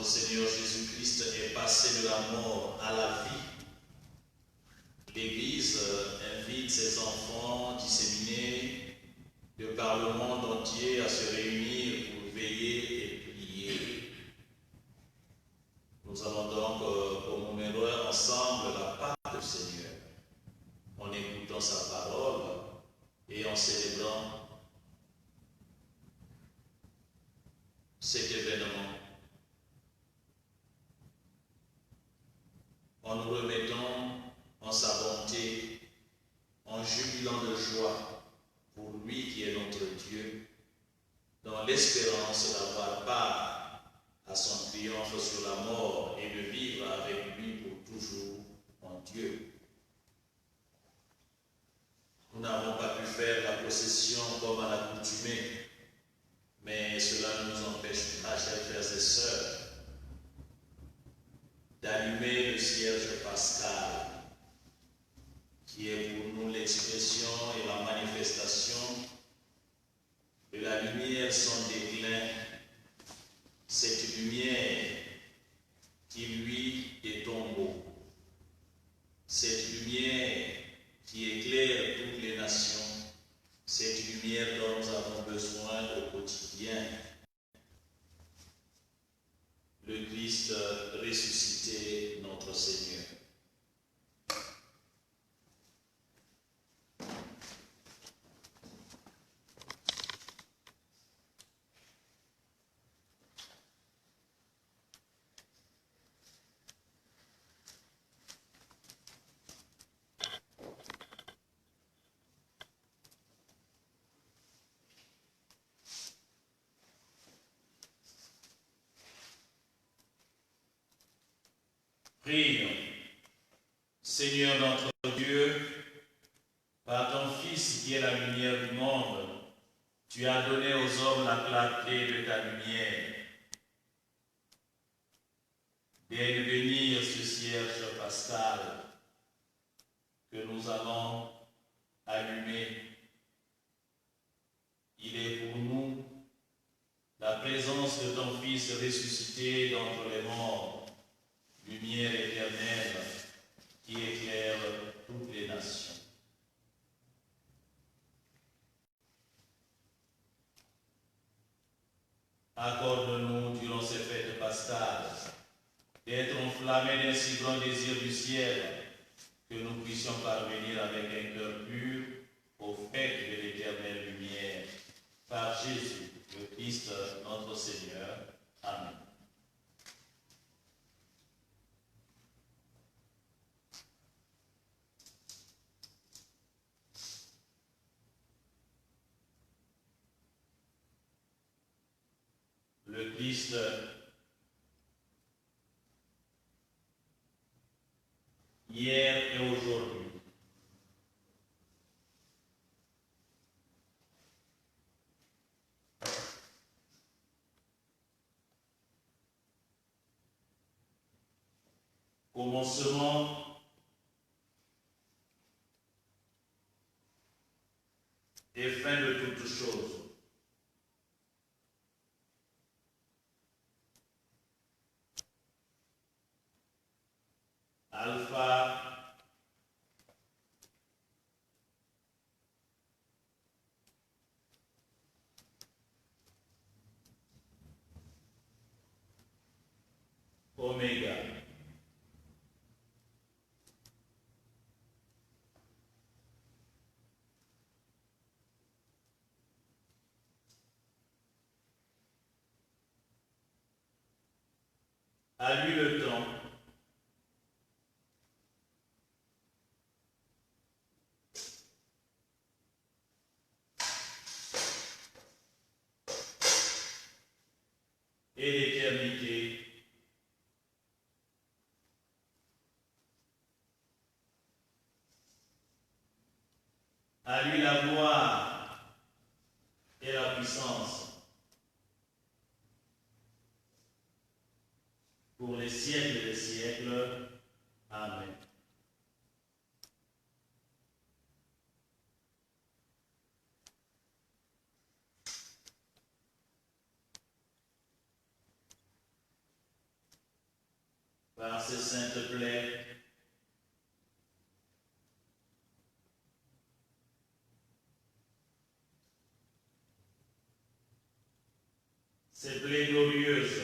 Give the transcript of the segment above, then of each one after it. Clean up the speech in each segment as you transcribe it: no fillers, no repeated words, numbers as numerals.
notre Seigneur Jésus-Christ est passé de la mort à la vie, l'Église invite ses enfants disséminés de par le monde entier à se réunir pour veiller et prier. Nous allons donc commémorer ensemble la Pâque du Seigneur, en écoutant sa parole et en célébrant cet événement. En nous remettant en sa bonté, en jubilant de joie pour lui qui est notre Dieu, dans l'espérance d'avoir part à son triomphe sur la mort et de vivre avec lui pour toujours en Dieu. Nous n'avons pas pu faire la procession comme à l'accoutumée, mais cela ne nous empêche pas, chers frères et sœurs, d'allumer le cierge pascal, qui est pour nous l'expression et la manifestation de la lumière sans déclin, cette lumière qui lui est tombeau, cette lumière qui éclaire toutes les nations, cette lumière dont nous avons besoin au quotidien. Le Christ ressuscité, notre Seigneur. Prions. Seigneur notre Dieu, par ton Fils qui est la lumière du monde, tu as donné aux hommes la clarté de ta lumière. Daigne bénir ce cierge pascal que nous allons allumer. Il est pour nous la présence de ton Fils ressuscité d'entre les morts, lumière éternelle qui éclaire toutes les nations. Accorde-nous durant ces fêtes pascales d'être enflammés d'un si grand désir du ciel que nous puissions parvenir avec un cœur pur aux fêtes de l'éternelle lumière. Par Jésus, le Christ, notre Seigneur. Amen. Le Christ hier et aujourd'hui. Commencement et fin de toutes choses. Alpha Oméga. À lui le temps. Et l'éternité. À lui la gloire et la puissance pour les siècles des siècles. Amen. par ses saintes plaies, ces plaies glorieuses,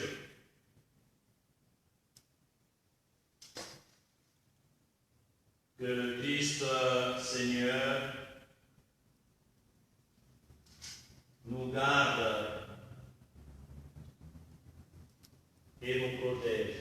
que le Christ Seigneur nous garde et nous protège.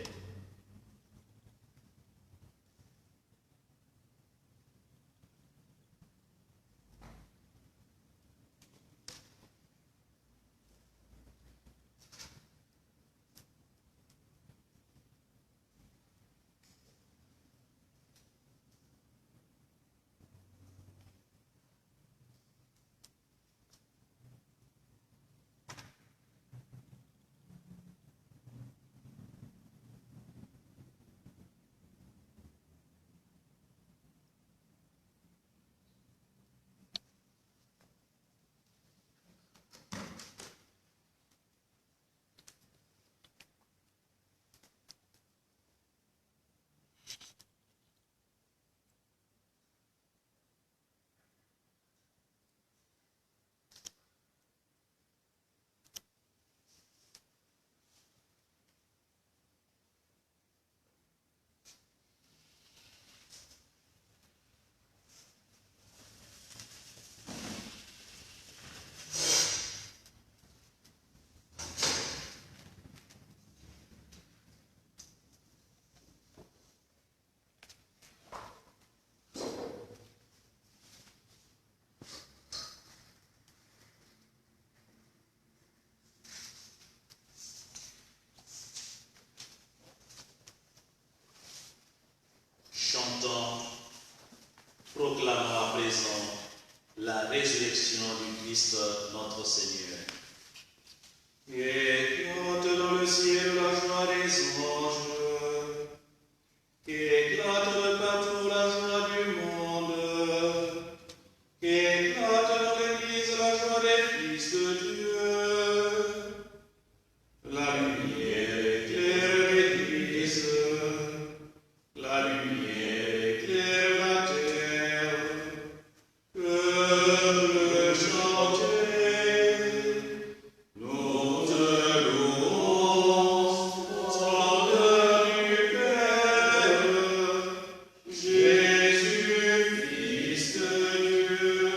Chantons, proclamons à présent la résurrection du Christ notre Seigneur. Éclate dans le ciel la joie des anges, éclate de partout la joie du monde, éclate dans l'Église la joie des fils de Dieu. La lumière éclaire l'Église, la lumière éclaire la terre. Que chanter, nous te louons, splendeur du Père, Jésus, Fils de Dieu.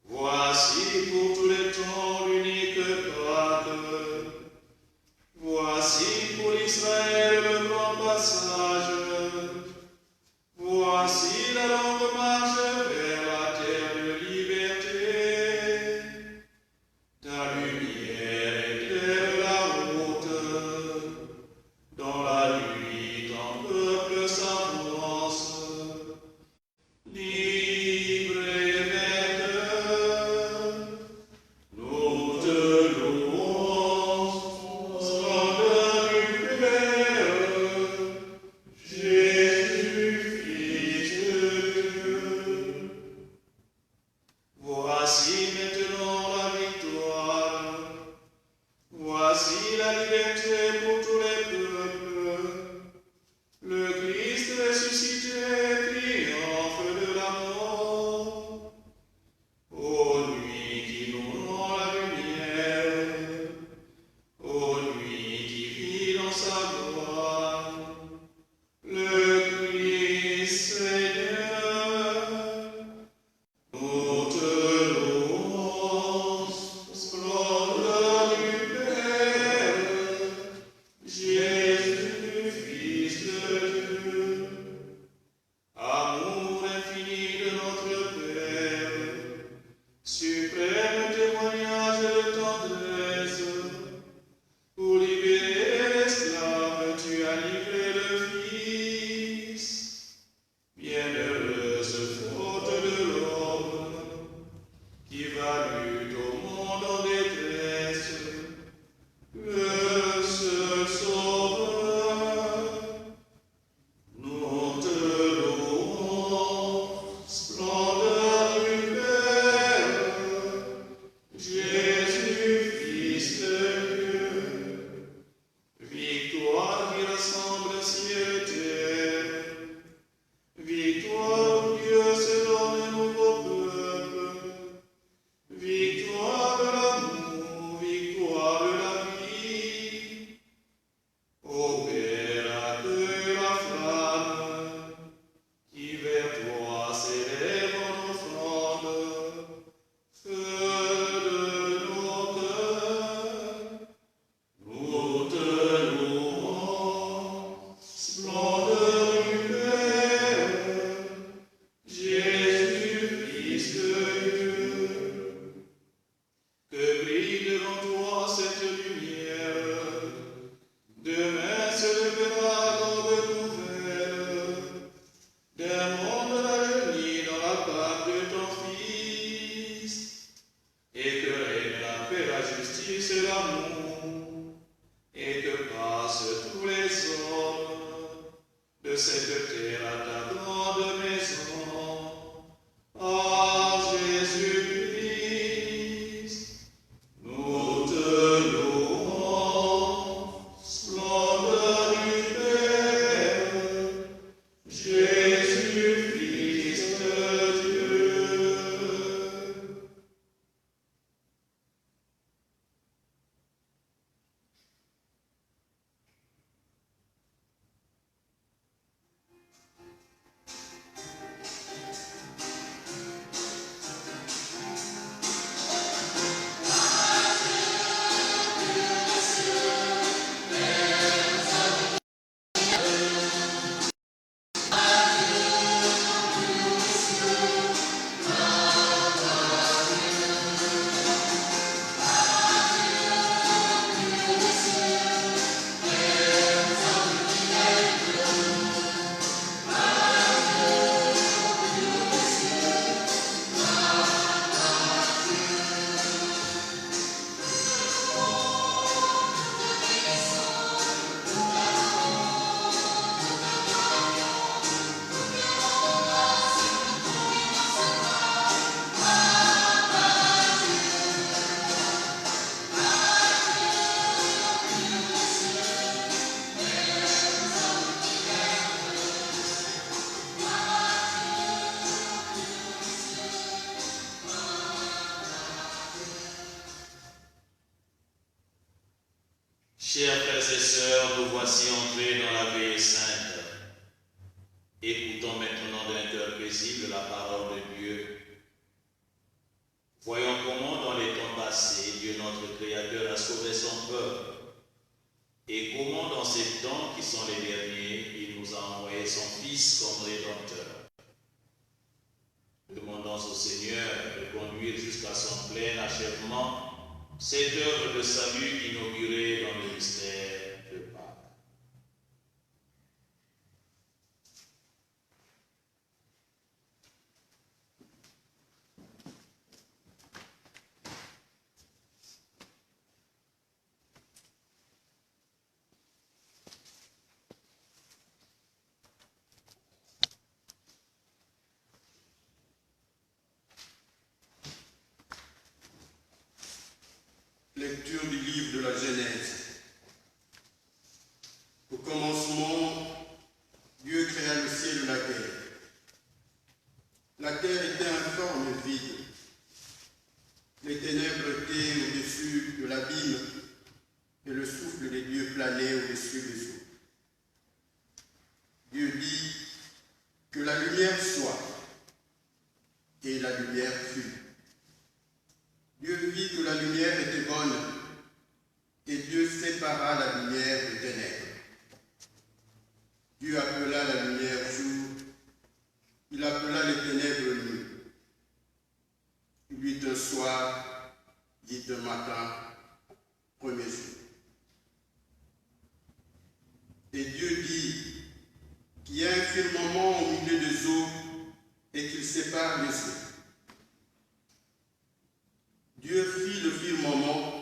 Voici pour tous les temps l'unique Pâque, voici pour Israël le grand passage, voici la longue marche vers la terre de liberté. Ta lumière éclaire la route, dans la nuit ton peuple s'avance, libre et vainqueur. Nous te louons, splendeur du Père, Jésus, Fils de Dieu. Voici maintenant la victoire, voici la liberté pour tous les peuples. Le Christ ressuscité triomphe de la mort. Ô nuit qui nous rend la lumière, ô nuit qui vit dans sa gloire, le Christ Seigneur, nous te louons, splendeur du Père, Jésus, Fils de Dieu. Amour infini de notre Père, suprême témoignage de tendresse, pour libérer l'esclave Demain se lèvera l'aube nouvelle, d'un monde réuni dans la part de ton Fils, et que règne la paix, la justice et l'amour, et que passent tous les hommes de cette terre à ta grande maison. Ah, Jésus-Christ, nous te louons, splendeur du Père, Jésus-Christ Dieu. Chers frères et sœurs, nous voici entrés dans la veillée sainte. Écoutons maintenant d'un cœur paisible la parole de Dieu. Voyons comment dans les temps passés, Dieu notre Créateur a sauvé son peuple. Et comment dans ces temps qui sont les derniers, il nous a envoyé son Fils comme Rédempteur. Demandons au Seigneur de conduire jusqu'à son plein achèvement cette œuvre de salut inaugurée dans le mystère de Pâques. Lecture du livre de la Genèse. Au commencement, Dieu créa le ciel et la terre. La terre était informe et vide. Les ténèbres étaient au-dessus de l'abîme et le souffle des dieux planait au-dessus des eaux. Dieu dit que la lumière soit, et la lumière fut. Dieu vit que la lumière était bonne, et Dieu sépara la lumière des ténèbres. Dieu appela la lumière jour, il appela les ténèbres nuit. Il lui dit un soir, dit un matin, premier jour. Et Dieu dit qu'il y a un firmament au milieu des eaux et qu'il sépare les eaux. Dieu fit le firmament,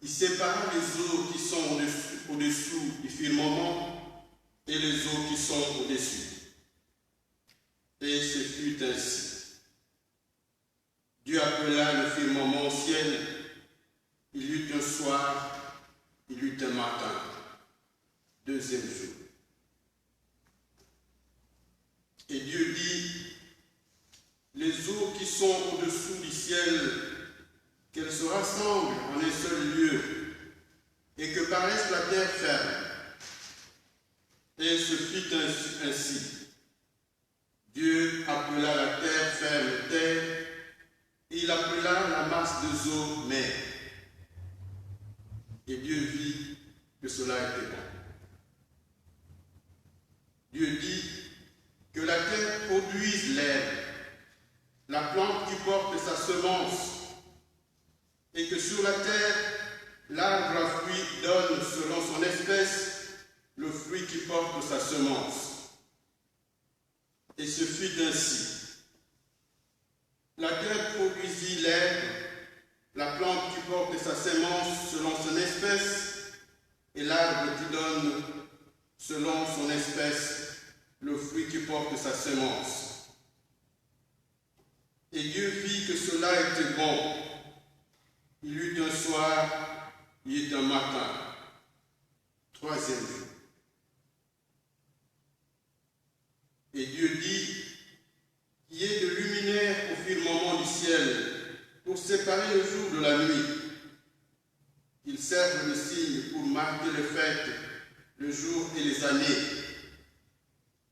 il sépara les eaux qui sont au-dessous du firmament et les eaux qui sont au-dessus. Et ce fut ainsi. Dieu appela le firmament ciel, il y eut un soir, il y eut un matin, deuxième jour. Et Dieu dit, les eaux qui sont au-dessous du ciel, qu'elles se rassemblent en un seul lieu et que paraisse la terre ferme. Et ce fut ainsi. Dieu appela la terre ferme terre, et il appela la masse des eaux mer. Et Dieu vit que cela était bon. Dieu dit que la terre produise l'herbe, la plante qui porte sa semence, et que sur la terre, l'arbre à fruits donne selon son espèce, semence. Et ce fut ainsi. La terre produisit l'herbe, la plante qui porte sa semence selon son espèce, et l'arbre qui donne selon son espèce le fruit qui porte sa semence. Et Dieu vit que cela était bon. Il y eut un soir, il y eut un matin. Troisième jour. Et Dieu dit, qu'il y ait de luminaires au firmament du ciel pour séparer le jour de la nuit. Qu'ils servent de signe pour marquer les fêtes, le jour et les années.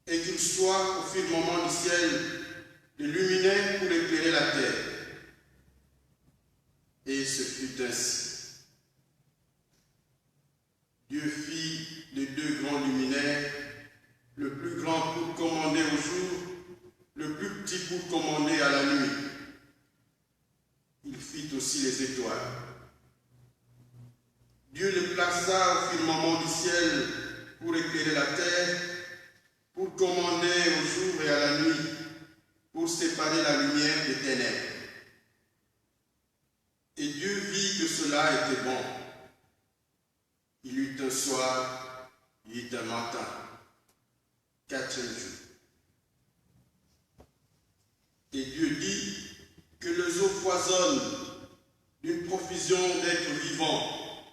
Et qu'il soit au firmament du ciel de luminaires pour éclairer la terre. Et ce fut ainsi. Dieu fit les deux grands luminaires, le plus grand pour commander au jour, le plus petit pour commander à la nuit. Il fit aussi les étoiles. Dieu les plaça au firmament du ciel pour éclairer la terre, pour commander au jour et à la nuit, pour séparer la lumière des ténèbres. Et Dieu vit que cela était bon. Il y eut un soir, il y eut un matin, quatrième jour. Et Dieu dit que les eaux foisonnent d'une profusion d'êtres vivants,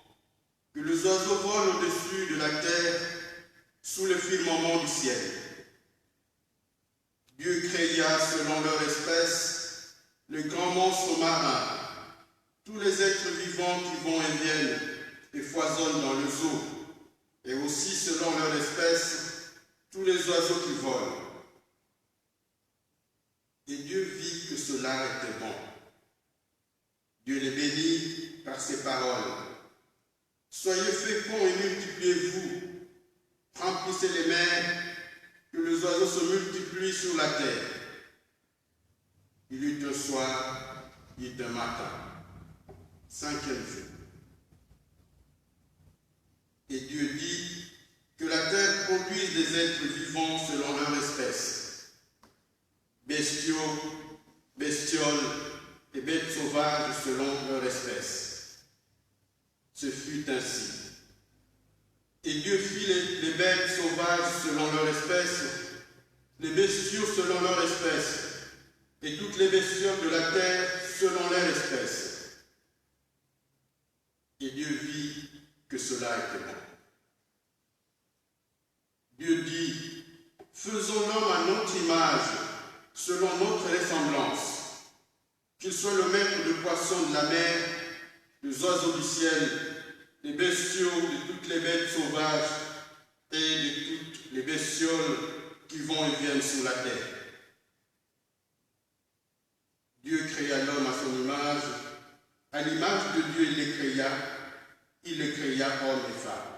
que les oiseaux volent au-dessus de la terre sous le firmament du ciel. Dieu créa selon leur espèce le grand monstre marin, tous les êtres vivants qui vont et viennent et foisonnent dans les eaux, et aussi selon leur espèce tous les oiseaux qui volent. Et Dieu vit que cela était bon. Dieu les bénit par ses paroles. Soyez féconds et multipliez-vous, remplissez les mers, que les oiseaux se multiplient sur la terre. Il y eut un soir, il y eut un matin, cinquième jour. Et Dieu dit que la terre produise des êtres vivants selon leur espèce, bestiaux, bestioles et bêtes sauvages selon leur espèce. Ce fut ainsi. Et Dieu fit les bêtes sauvages selon leur espèce, les bestiaux selon leur espèce, et toutes les bestioles de la terre selon leur espèce. Et Dieu vit que cela était bon. Dieu dit, faisons l'homme à notre image, selon notre ressemblance, qu'il soit le maître de poissons de la mer, des oiseaux du ciel, des bestiaux, de toutes les bêtes sauvages et de toutes les bestioles qui vont et viennent sur la terre. Dieu créa l'homme à son image, à l'image de Dieu il les créa homme et femme.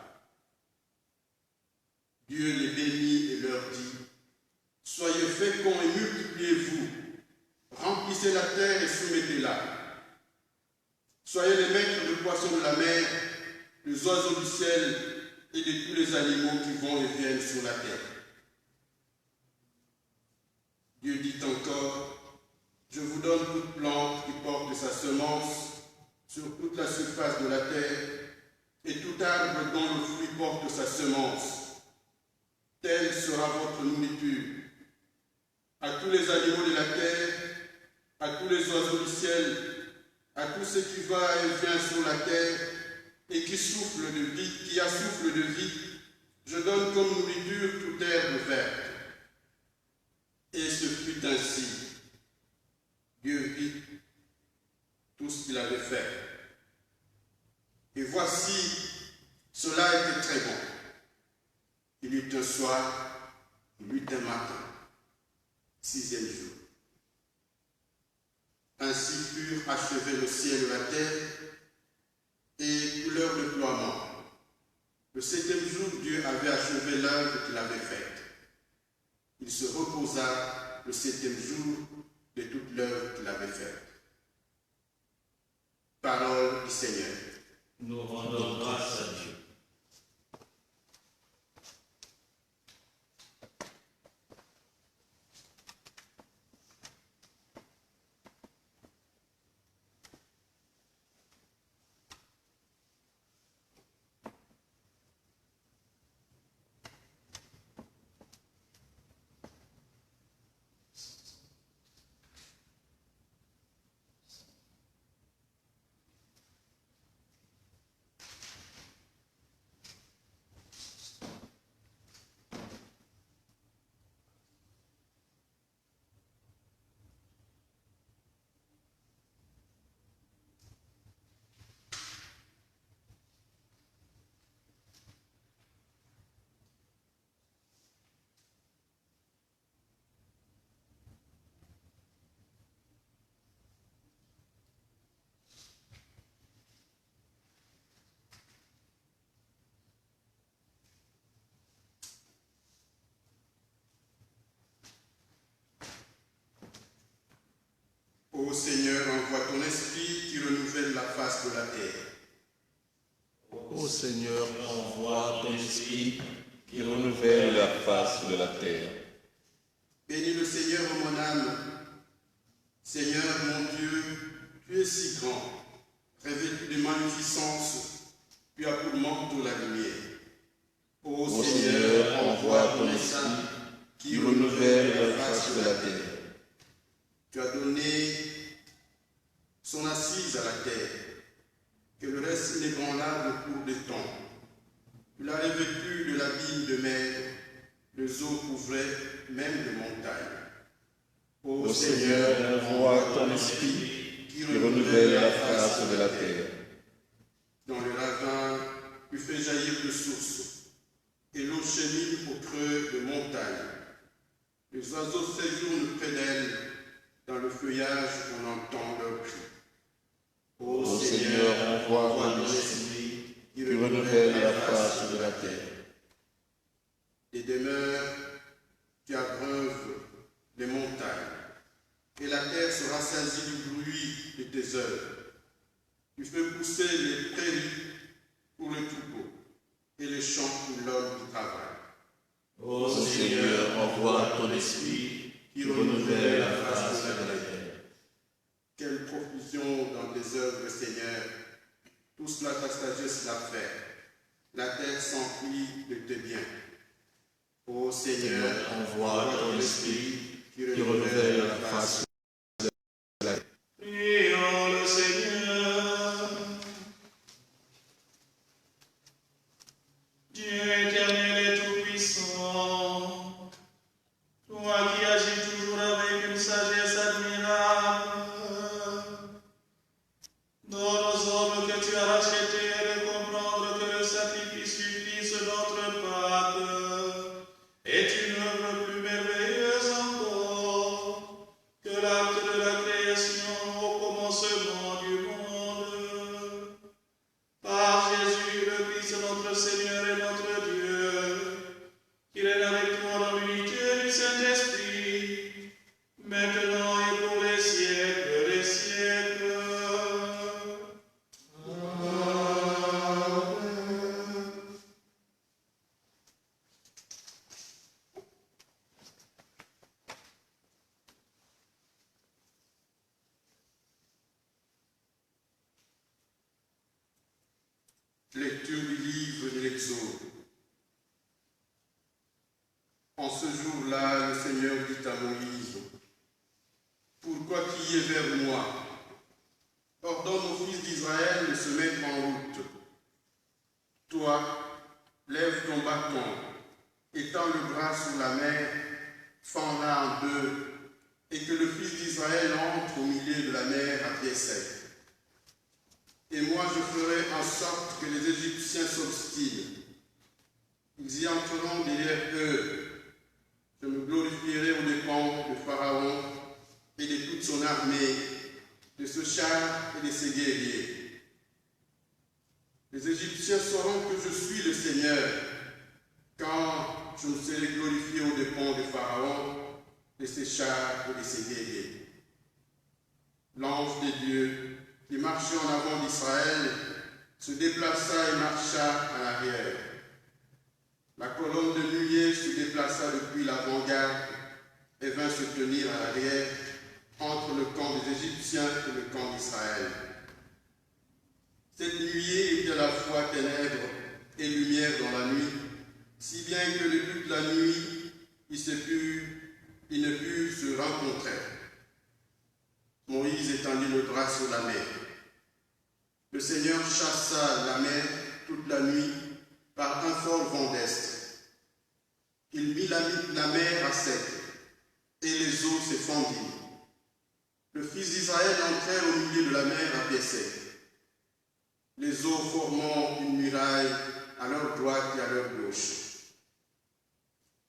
Dieu les bénit et leur dit, soyez féconds et multipliez-vous, remplissez la terre et soumettez-la. Soyez les maîtres de poissons de la mer, des oiseaux du ciel et de tous les animaux qui vont et viennent sur la terre. Dieu dit encore, je vous donne toute plante qui porte sa semence sur toute la surface de la terre et tout arbre dont le fruit porte sa semence. Telle sera votre nourriture. À tous les animaux de la terre, à tous les oiseaux du ciel, à tout ce qui va et vient sur la terre et qui souffle de vie, qui a souffle de vie, je donne comme nourriture toute herbe verte. Et ce fut ainsi. Dieu vit tout ce qu'il avait fait. Et voici, cela était très bon. Il y eut un soir, il y eut un matin, sixième jour. Ainsi furent achevés le ciel et la terre, et tout leur déploiement. Le septième jour, Dieu avait achevé l'œuvre qu'il avait faite. Il se reposa le septième jour de toute l'œuvre qu'il avait faite. Parole du Seigneur. Nous rendons grâce à Dieu. de la terre. Ô Seigneur, envoie ton esprit qui renouvelle la face de la terre. Bénis le Seigneur, ô mon âme. Seigneur, mon Dieu, tu es si grand, revêtu de magnificence, tu as pour manteau la lumière. Ô Seigneur, envoie ton esprit qui renouvelle la face de la terre. Tu as donné son assise à la terre, que le reste inébranlable pour des temps. Tu l'as revêtu de l'abîme de mer, les eaux couvraient même de montagnes. Ô Seigneur, envoie ton esprit qui renouvelle la face de la terre. Dans le ravin, tu fais jaillir de sources, et l'eau chemine au creux de montagnes. Les oiseaux séjournent près d'elle, dans le feuillage on entend leur cri. Ô Seigneur, envoie ton esprit qui renouvelle la face de la terre. Des demeures, tu abreuves les montagnes, et la terre se rassasie du bruit de tes œuvres. Tu fais pousser les prairies pour le troupeau, et les champs pour l'homme qui travaille. Ô Seigneur, envoie ton esprit qui renouvelle la face de la terre. Quelle profusion dans tes œuvres, Seigneur! Tout cela ta sagesse l'a fait. La terre s'emplit de tes biens. Ô Seigneur, envoie ton esprit qui renouvelle la face de la terre. Prions le Seigneur. Dieu éternel et tout-puissant, toi qui agis toujours avec une sagesse admirable, donne aux hommes que tu as rachetés de comprendre que le sacrifice du Fils notre Pâque est une œuvre plus merveilleuse encore que l'acte de la création au commencement du monde. Par Jésus, le Christ notre Seigneur et notre Dieu, qui règne avec toi dans l'unité du Saint-Esprit, maintenant et pour les siècles des siècles. Lecture du livre de l'Exode. En ce jour-là, le Seigneur dit à Moïse, « Pourquoi crier vers moi? Ordonne aux fils d'Israël de se mettre en route. Toi, lève ton bâton, étends le bras sur la mer, fends-la en deux, et que le fils d'Israël entre au milieu de la mer à pied sec. Et moi je ferai en sorte que les Égyptiens s'obstinent. Ils y entreront derrière eux. Je me glorifierai aux dépens de Pharaon et de toute son armée, de ce char et de ses guerriers. Les Égyptiens sauront que je suis le Seigneur quand je me serai glorifié aux dépens de Pharaon, de ses chars et de ses guerriers. L'ange de Dieu qui marchait en avant d'Israël se déplaça et marcha à l'arrière. La colonne de nuée se déplaça depuis l'avant-garde et vint se tenir à l'arrière entre le camp des Égyptiens et le camp d'Israël. Cette nuée était à la fois ténèbres et lumière dans la nuit, si bien que le but de la nuit, ils ne purent se rencontrer. Moïse étendit le bras sur la mer. Le Seigneur chassa la mer toute la nuit par un fort vent d'est. Il mit la mer à sec, et les eaux s'effondirent. Le fils d'Israël entrèrent au milieu de la mer à pied sec, les eaux formant une muraille à leur droite et à leur gauche.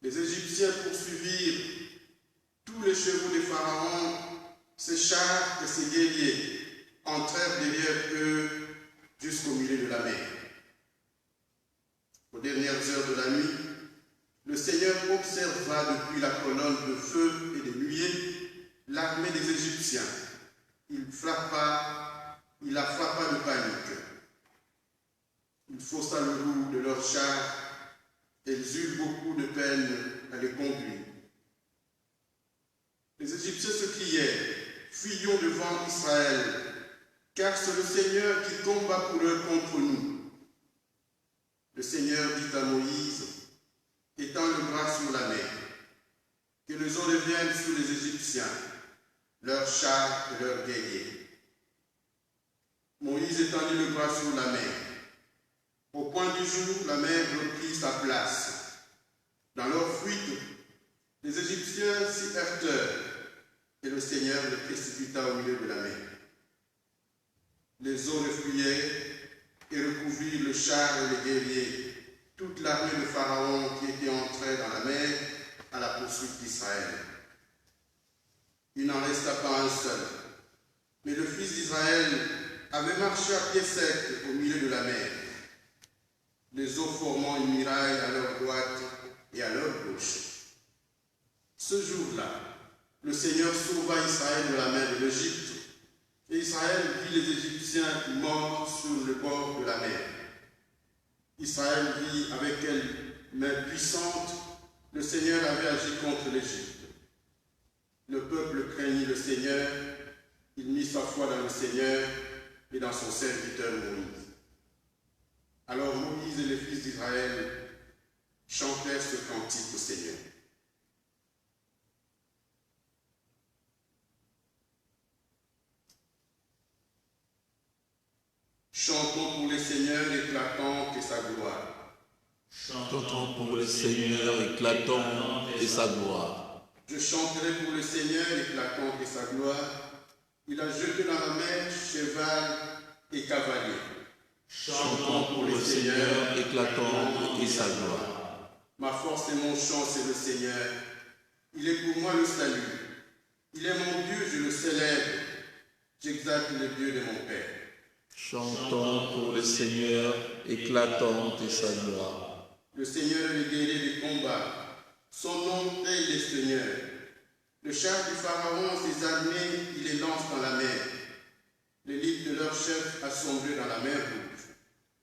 Les Égyptiens poursuivirent tous les chevaux de Pharaon, ses chars et ses guerriers entrèrent derrière eux jusqu'au milieu de la mer. Aux dernières heures de la nuit, le Seigneur observa depuis la colonne de feu et de nuée l'armée des Égyptiens. Il frappa il la frappa de panique. Il faussa le loup de leurs chars, elles eurent beaucoup de peine à les conduire. Les Égyptiens se criaient, fuyons devant Israël, car c'est le Seigneur qui combat pour eux contre nous. Le Seigneur dit à Moïse, étends le bras sur la mer, que les eaux reviennent sur les Égyptiens, leurs chars et leurs guerriers. Moïse étendit le bras sur la mer. Au point du jour, la mer reprit sa place. Dans leur fuite, les Égyptiens s'y heurtèrent et le Seigneur les précipita au milieu de la mer. Les eaux refuyaient et recouvrirent le char et les guerriers, toute l'armée de Pharaon qui était entrée dans la mer à la poursuite d'Israël. Il n'en resta pas un seul, mais le fils d'Israël avait marché à pied sec au milieu de la mer, les eaux formant une muraille à leur droite et à leur gauche. Ce jour-là, le Seigneur sauva Israël de la main de l'Égypte, et Israël vit les Égyptiens morts sur le bord de la mer. Israël vit avec quelle main puissante le Seigneur avait agi contre l'Égypte. Le peuple craignit le Seigneur, il mit sa foi dans le Seigneur et dans son serviteur Moïse. Alors Moïse et les fils d'Israël chantèrent ce cantique au Seigneur. Chantons pour le Seigneur éclatante et sa gloire. Chantons pour le Seigneur éclatante et sa gloire. Je chanterai pour le Seigneur éclatante et sa gloire. Il a jeté dans la mer cheval et cavalier. Chantons pour le Seigneur éclatante et sa gloire. Ma force et mon chant, c'est le Seigneur. Il est pour moi le salut. Il est mon Dieu, je le célèbre. J'exalte le Dieu de mon Père. Chantons pour le Seigneur éclatante et sa gloire. Le Seigneur est le guerrier du combat. Son nom est le Seigneur. Le char du Pharaon, ses armées, il les lance dans la mer. L'élite de leur chef a sombré dans la mer rouge.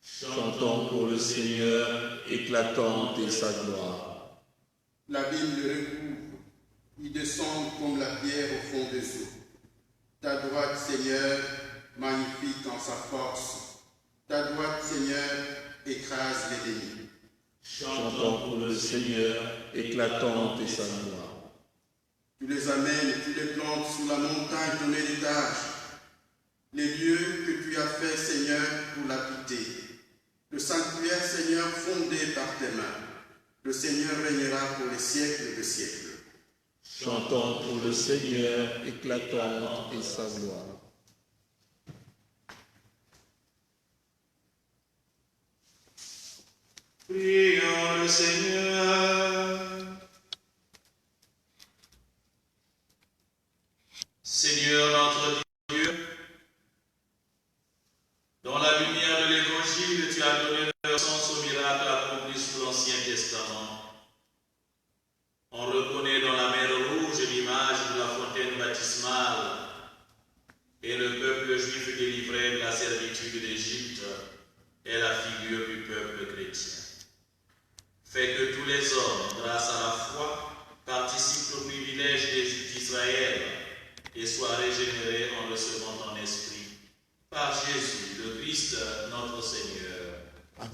Chantons pour le Seigneur éclatante et sa gloire. L'abîme le recouvre. Il descend comme la pierre au fond des eaux. Ta droite, Seigneur, magnifique en sa force. Ta droite, Seigneur, écrase l'ennemi. Chantons pour le Seigneur éclatante et sa gloire. Tu les amènes, tu les plantes sous la montagne ton héritage, les lieux que tu as faits, Seigneur, pour l'habiter. Le sanctuaire, Seigneur, fondé par tes mains. Le Seigneur régnera pour les siècles des siècles. Chantons pour le Seigneur éclatante et sa gloire. Prions le Seigneur. Seigneur notre Dieu, dans la lumière de l'Évangile, tu as donné le sens au miracle accompli sous l'Ancien Testament. On reconnaît dans la mer Rouge l'image de la fontaine baptismale et le peuple juif délivré de la servitude d'Égypte est la figure du peuple chrétien. Fais que tous les hommes, grâce à la foi, participent au privilège d'Israël et soient régénérés en recevant ton esprit. Par Jésus, le Christ, notre Seigneur. Amen.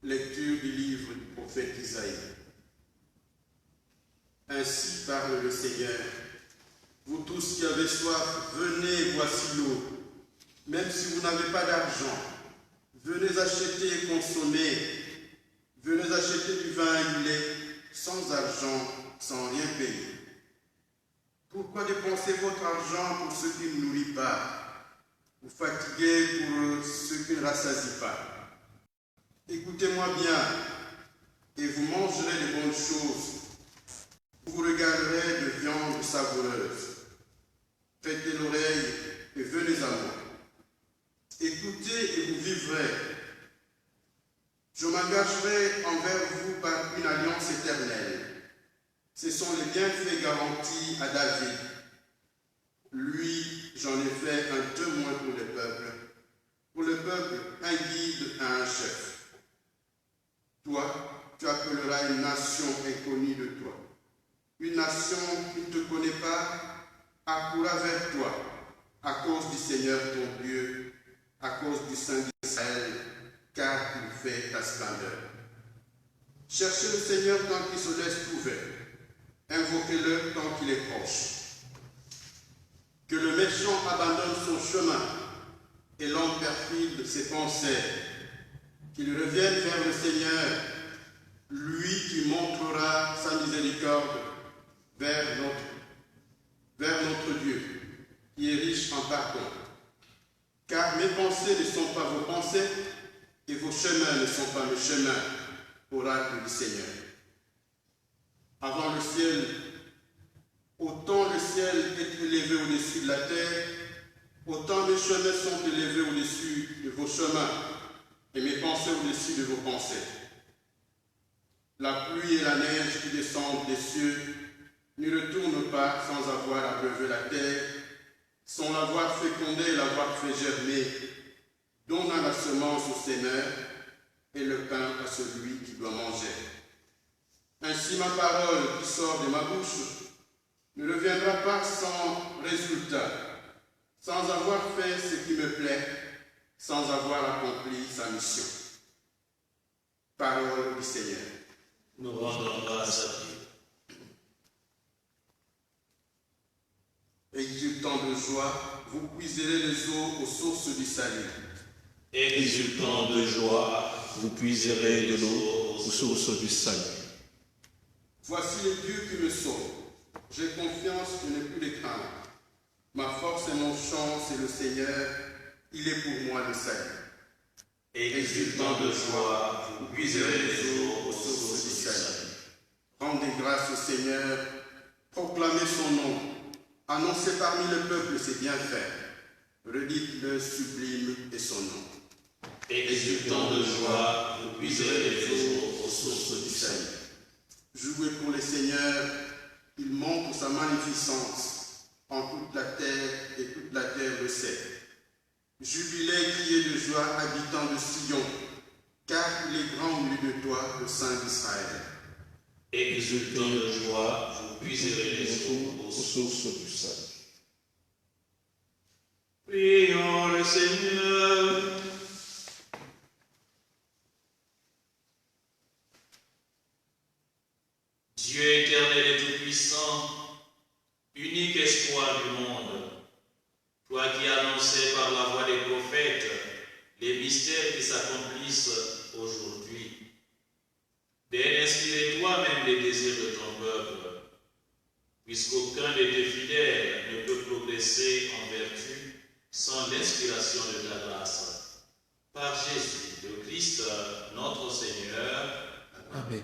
Lecture du livre du prophète Isaïe. Ainsi parle le Seigneur. Vous tous qui avez soif, venez, voici l'eau. Même si vous n'avez pas d'argent, venez acheter et consommer. Venez acheter du vin et du lait, sans argent, sans rien payer. Pourquoi dépenser votre argent pour ce qui ne nourrit pas, vous fatiguer pour ce qui ne rassasie pas? Écoutez-moi bien, et vous mangerez de bonnes choses. Vous regarderez de viande savoureuse. Faites l'oreille et venez à moi. Écoutez et vous vivrez. Je m'engagerai envers vous par une alliance éternelle. bienfaits garantis à David. Lui, j'en ai fait un témoin pour le peuple, un guide à un chef. Toi, tu appelleras une nation inconnue de toi. Une nation qui ne te connaît pas accourra vers toi à cause du Seigneur ton Dieu, à cause du Saint d'Israël, car il fait ta splendeur. Cherchez le Seigneur tant qu'il se laisse trouver. Invoquez-le tant qu'il est proche. Que le méchant abandonne son chemin et l'homme perfide ses pensées. Qu'il revienne vers le Seigneur, lui qui montrera sa miséricorde vers notre Dieu, qui est riche en pardon. Car mes pensées ne sont pas vos pensées, et vos chemins ne sont pas mes chemins, oracle du Seigneur. Avant le ciel, autant le ciel est élevé au-dessus de la terre, autant mes chemins sont élevés au-dessus de vos chemins, et mes pensées au-dessus de vos pensées. La pluie et la neige qui descendent des cieux ne retournent pas sans avoir abreuvé la terre, sans l'avoir fécondée et l'avoir fait germer, donnant la semence au sémeur et le pain à celui qui doit manger. Ainsi ma parole qui sort de ma bouche ne reviendra pas sans résultat, sans avoir fait ce qui me plaît, sans avoir accompli sa mission. Parole du Seigneur. Nous rendons grâce à Dieu. Exultant de joie, vous puiserez les eaux aux sources du salut. Exultant de joie, vous puiserez de l'eau aux sources du salut. Voici le Dieu qui me sauve. J'ai confiance, je n'ai plus de crainte. Ma force et mon chant, c'est le Seigneur. Il est pour moi le salut. Exultant de joie, vous puiserez les eaux aux sources du salut. Rendez grâce au Seigneur, proclamez son nom, annoncez parmi le peuple ses bienfaits, redites le sublime et son nom. Exultant de joie, vous puiserez les eaux aux sources du salut. Jouez pour le Seigneur, il montre sa magnificence en toute la terre et toute la terre le sait. Jubilez, criez de joie, habitants de Sion, car il est grand au milieu de toi, le Saint d'Israël. Exultant de joie, vous puiserez les eaux Aux sources du salut. Prions le Seigneur. Dieu éternel et tout-puissant, unique espoir du monde, toi qui annonçais par la voix des prophètes les mystères qui s'accomplissent aujourd'hui, donne inspirer toi-même les désirs de ton peuple, puisqu'aucun de tes fidèles ne peut progresser en vertu sans l'inspiration de ta grâce. Par Jésus, le Christ, notre Seigneur. Amen. Amen.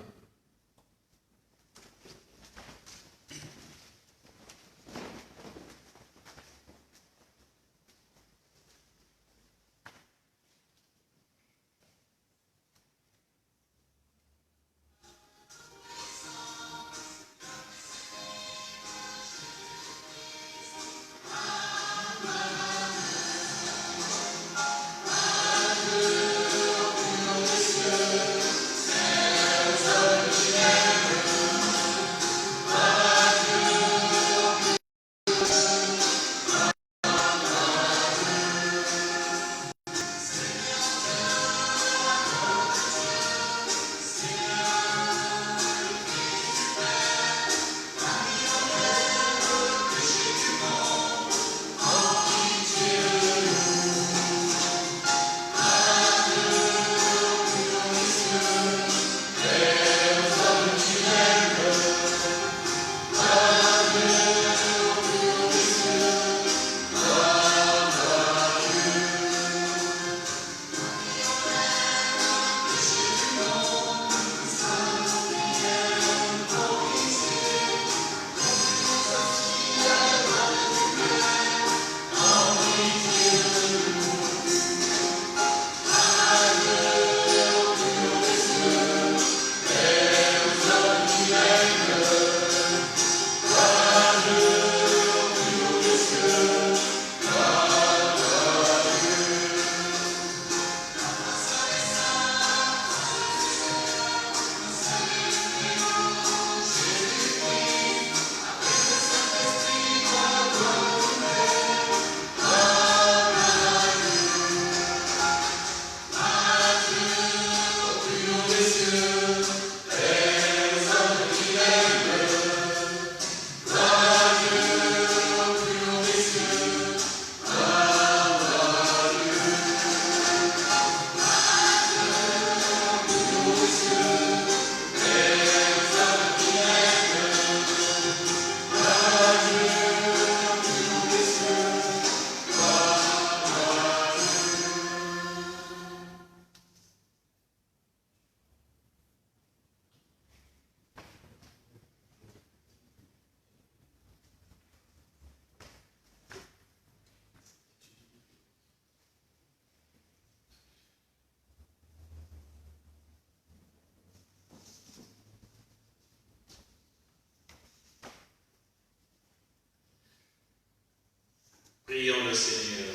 Prions le Seigneur.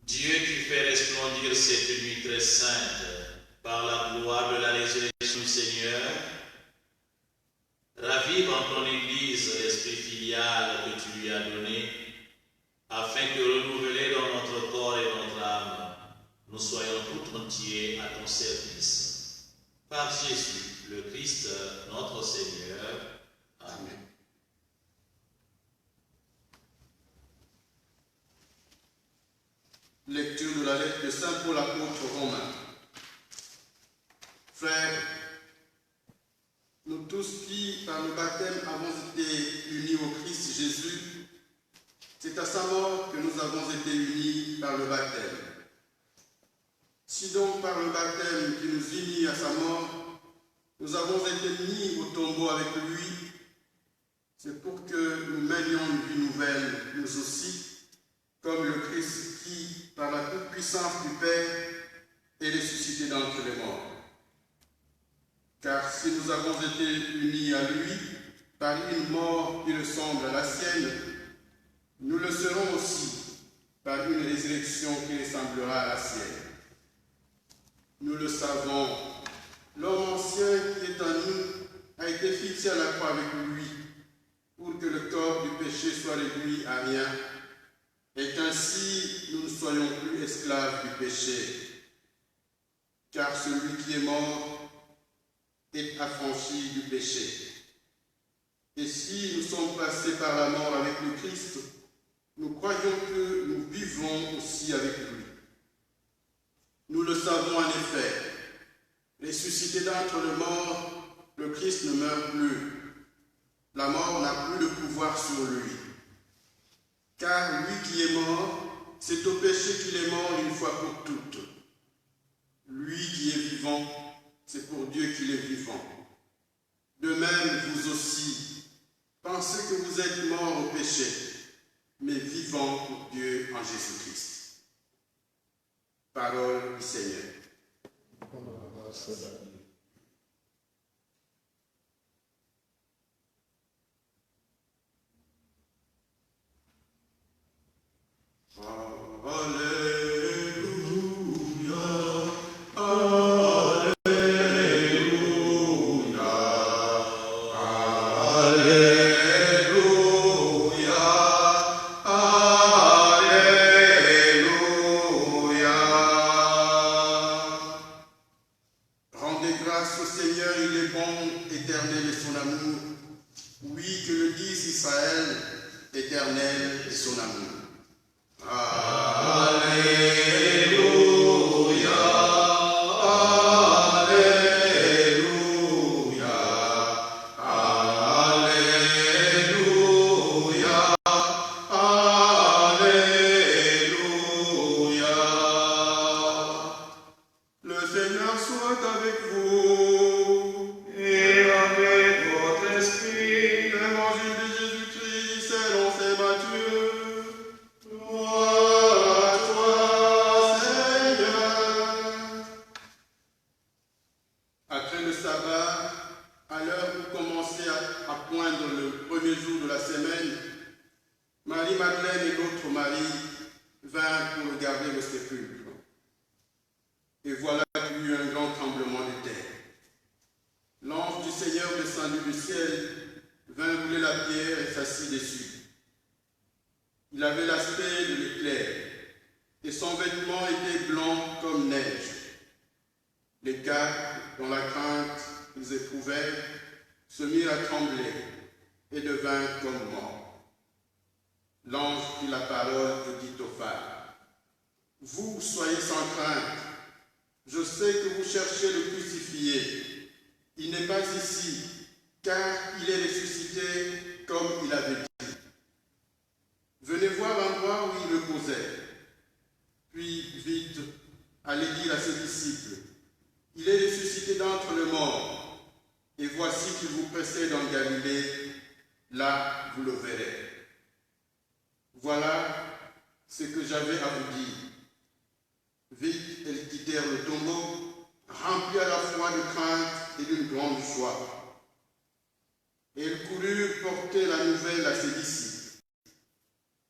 Dieu qui fait resplendir cette nuit très sainte par la gloire de la résurrection du Seigneur, ravive en ton Église l'esprit filial que tu lui as donné, afin que, renouvelés dans notre corps et notre âme, nous soyons tout entiers à ton service. Par Jésus, le Christ, notre Seigneur. Amen. Lecture de la lettre de Saint Paul apôtre aux Romains. Frères, nous tous qui, par le baptême, avons été unis au Christ Jésus, c'est à sa mort que nous avons été unis par le baptême. Si donc par le baptême qui nous unit à sa mort, nous avons été mis au tombeau avec lui, c'est pour que nous menions une vie nouvelle, nous aussi, comme le Christ qui, par la toute-puissance du Père, est ressuscité d'entre les morts. Car si nous avons été unis à lui par une mort qui ressemble à la sienne, nous le serons aussi par une résurrection qui ressemblera à la sienne. Nous le savons, l'homme ancien qui est en nous a été fixé à la croix avec lui, pour que le corps du péché soit réduit à rien, et qu'ainsi nous ne soyons plus esclaves du péché. Car celui qui est mort est affranchi du péché. Et si nous sommes passés par la mort avec le Christ, nous croyons que nous vivrons aussi avec lui. Nous le savons en effet, ressuscité d'entre les morts, le Christ ne meurt plus. La mort n'a plus de pouvoir sur lui. Car lui qui est mort, c'est au péché qu'il est mort une fois pour toutes. Lui qui est vivant, c'est pour Dieu qu'il est vivant. De même, vous aussi, pensez que vous êtes morts au péché, mais vivants pour Dieu en Jésus-Christ. Parole du Seigneur. Remplis à la fois de crainte et d'une grande joie. et ils coururent porter la nouvelle à ses disciples.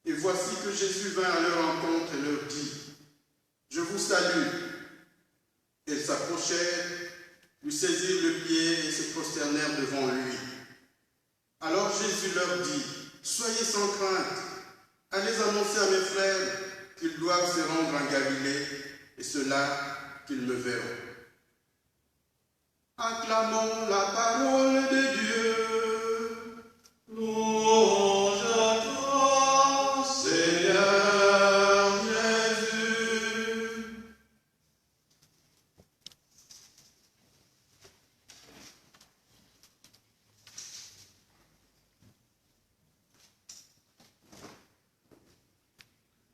Et voici que Jésus vint à leur rencontre et leur dit, « Je vous salue. » Et ils s'approchèrent, lui saisirent le pied et se prosternèrent devant lui. Alors Jésus leur dit, « Soyez sans crainte, allez annoncer à mes frères qu'ils doivent se rendre en Galilée, et cela qu'ils me verront. » Acclamons la parole de Dieu. Louange à toi, Seigneur Jésus.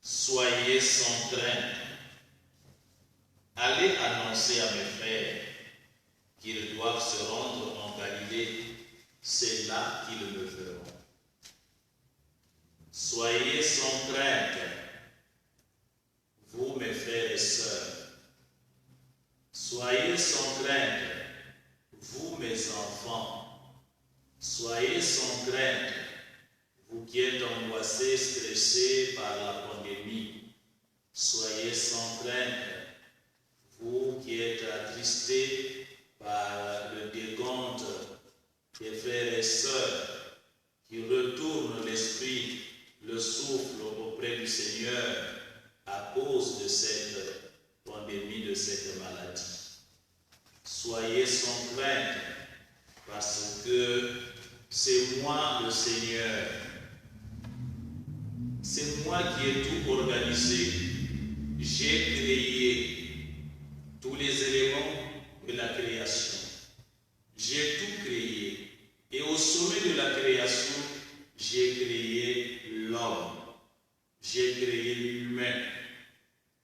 Soyez sans crainte. Allez annoncer à mes frères qu'ils doivent se rendre en Galilée, c'est là qu'ils me verront. Soyez sans crainte, vous mes frères et sœurs. Soyez sans crainte, vous mes enfants. Soyez sans crainte, vous qui êtes angoissés, stressés par la pandémie. Soyez sans crainte, vous qui êtes attristés par le décompte des frères et sœurs qui retournent l'esprit, le souffle auprès du Seigneur à cause de cette pandémie, de cette maladie. Soyez sans crainte parce que c'est moi le Seigneur. C'est moi qui ai tout organisé. J'ai créé tous les éléments de la création. J'ai tout créé. Et au sommet de la création, j'ai créé l'homme. J'ai créé l'humain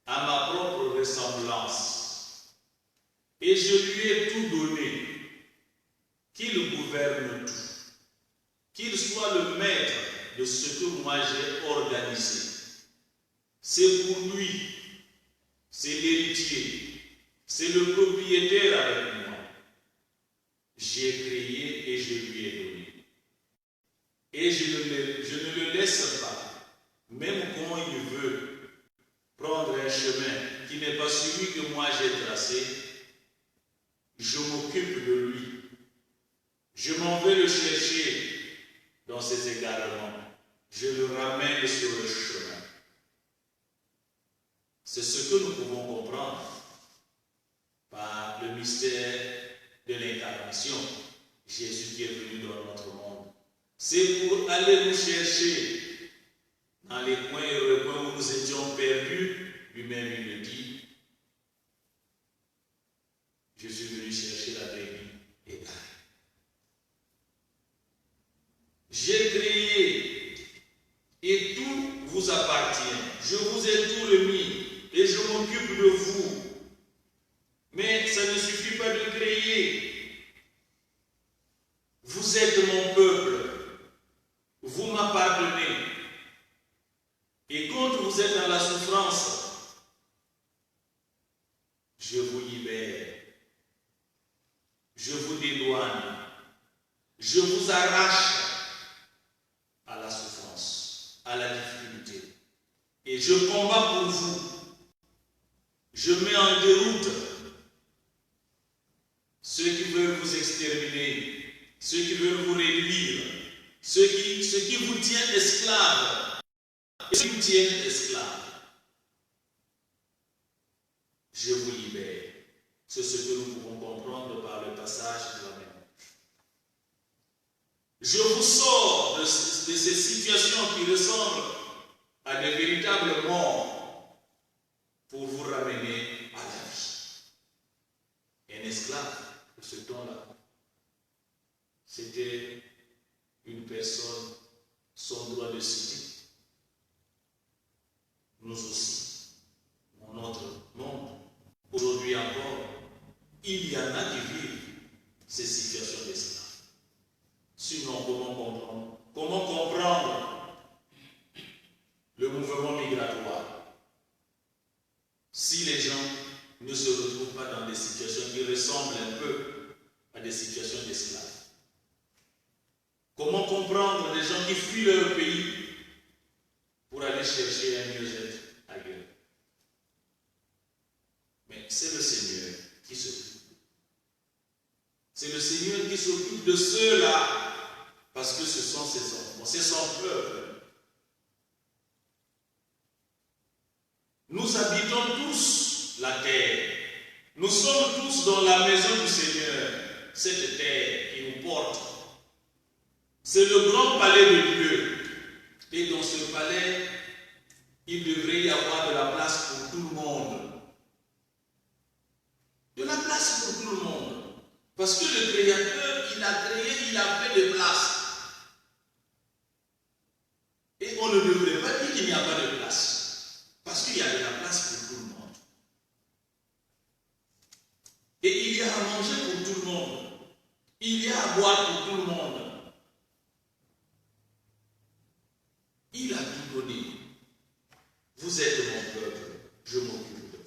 à ma propre ressemblance. Et je lui ai tout donné. Qu'il gouverne tout. Qu'il soit le maître de ce que moi j'ai organisé. C'est pour lui. C'est l'héritier. C'est le propriétaire avec moi. J'ai créé et je lui ai donné. Et je ne le laisse pas, même quand il veut prendre un chemin qui n'est pas celui que moi j'ai tracé, je m'occupe de lui. Je m'en vais le chercher dans ses égarements. Je le ramène sur le chemin. C'est ce que nous pouvons comprendre par le mystère de l'incarnation. Jésus qui est venu dans notre monde. C'est pour aller nous chercher dans les coins et recoins où nous étions perdus. Lui-même, il le dit. Je suis venu chercher la brebis et j'ai créé et tout vous appartient. Je vous ai tout remis et je m'occupe de vous. Mais ça ne suffit pas de créer. Vous êtes mon peuple. Vous m'appartenez. Et quand vous êtes dans la souffrance, je vous libère. Je vous dédouane. Je vous arrache à la souffrance, à la difficulté. Et je combats pour vous. Je mets en déroute ceux qui veulent vous exterminer, ceux qui veulent vous réduire, ceux qui vous tiennent esclaves, et ceux qui vous tiennent esclaves. Je vous libère. C'est ce que nous pouvons comprendre par le passage de la même. Je vous sors de ces situations qui ressemblent à des véritables morts pour vous ramener à la vie. Un esclave de ce temps-là, c'était une personne sans droit de cité. Nous aussi, dans notre monde, aujourd'hui encore, il y en a qui vivent ces situations d'esclaves. Sinon, comment comprendre le mouvement migratoire si les gens ne se retrouvent pas dans des situations qui ressemblent un peu à des situations d'esclaves? comprendre des gens qui fuient leur pays pour aller chercher un mieux-être ailleurs. Mais c'est le Seigneur qui s'occupe. C'est le Seigneur qui s'occupe de ceux-là, parce que ce sont ses enfants, c'est son peuple. Nous habitons tous la terre. Nous sommes tous dans la maison du Seigneur, cette terre qui nous porte. C'est le grand palais de Dieu. Et dans ce palais, il devrait y avoir de la place pour tout le monde. De la place pour tout le monde. Parce que le Créateur, il a créé, il a fait des places. Et on ne devrait pas dire qu'il n'y a pas de place. Parce qu'il y a de la place pour tout le monde. Et il y a à manger pour tout le monde. Il y a à boire pour tout le monde. Il a tout donné. Vous êtes mon peuple, je m'occupe de vous.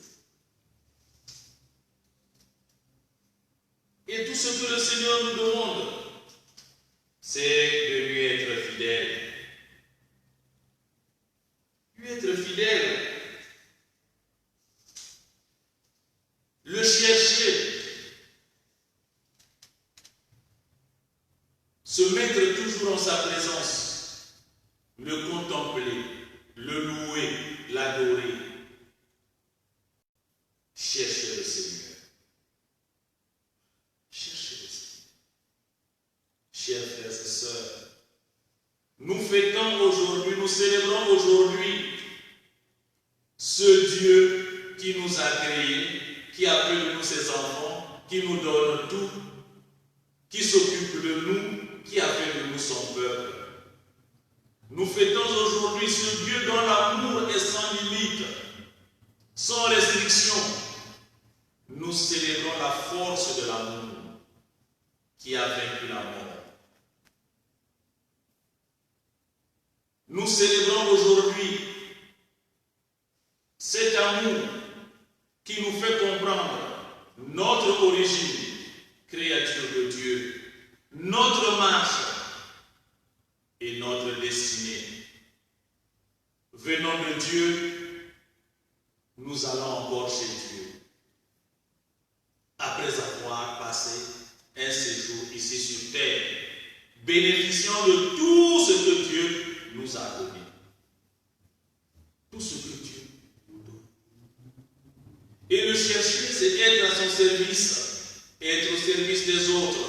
Et tout ce que le Seigneur nous demande, c'est de lui être fidèle. Lui être fidèle. Le chercher. Se mettre toujours en sa présence. Le contempler. Le louer. L'adorer. Chercher le Seigneur. Chercher le Seigneur. Chers frères et sœurs, nous fêtons aujourd'hui, nous célébrons aujourd'hui ce Dieu qui nous a créés, qui a fait de nous ses enfants, qui nous donne tout, qui s'occupe de nous, qui a fait de nous son peuple. Nous fêtons aujourd'hui ce Dieu dont l'amour est sans limite, sans restriction. Nous célébrons la force de l'amour qui a vaincu la mort. Nous célébrons aujourd'hui cet amour qui nous fait comprendre notre origine, créature de Dieu, notre marche et notre destinée. Venant de Dieu, nous allons encore chez Dieu. Après avoir passé un séjour ici sur terre, bénéficiant de tout ce que Dieu nous a donné. Tout ce que Dieu nous donne. Et le chercher, c'est être à son service, être au service des autres,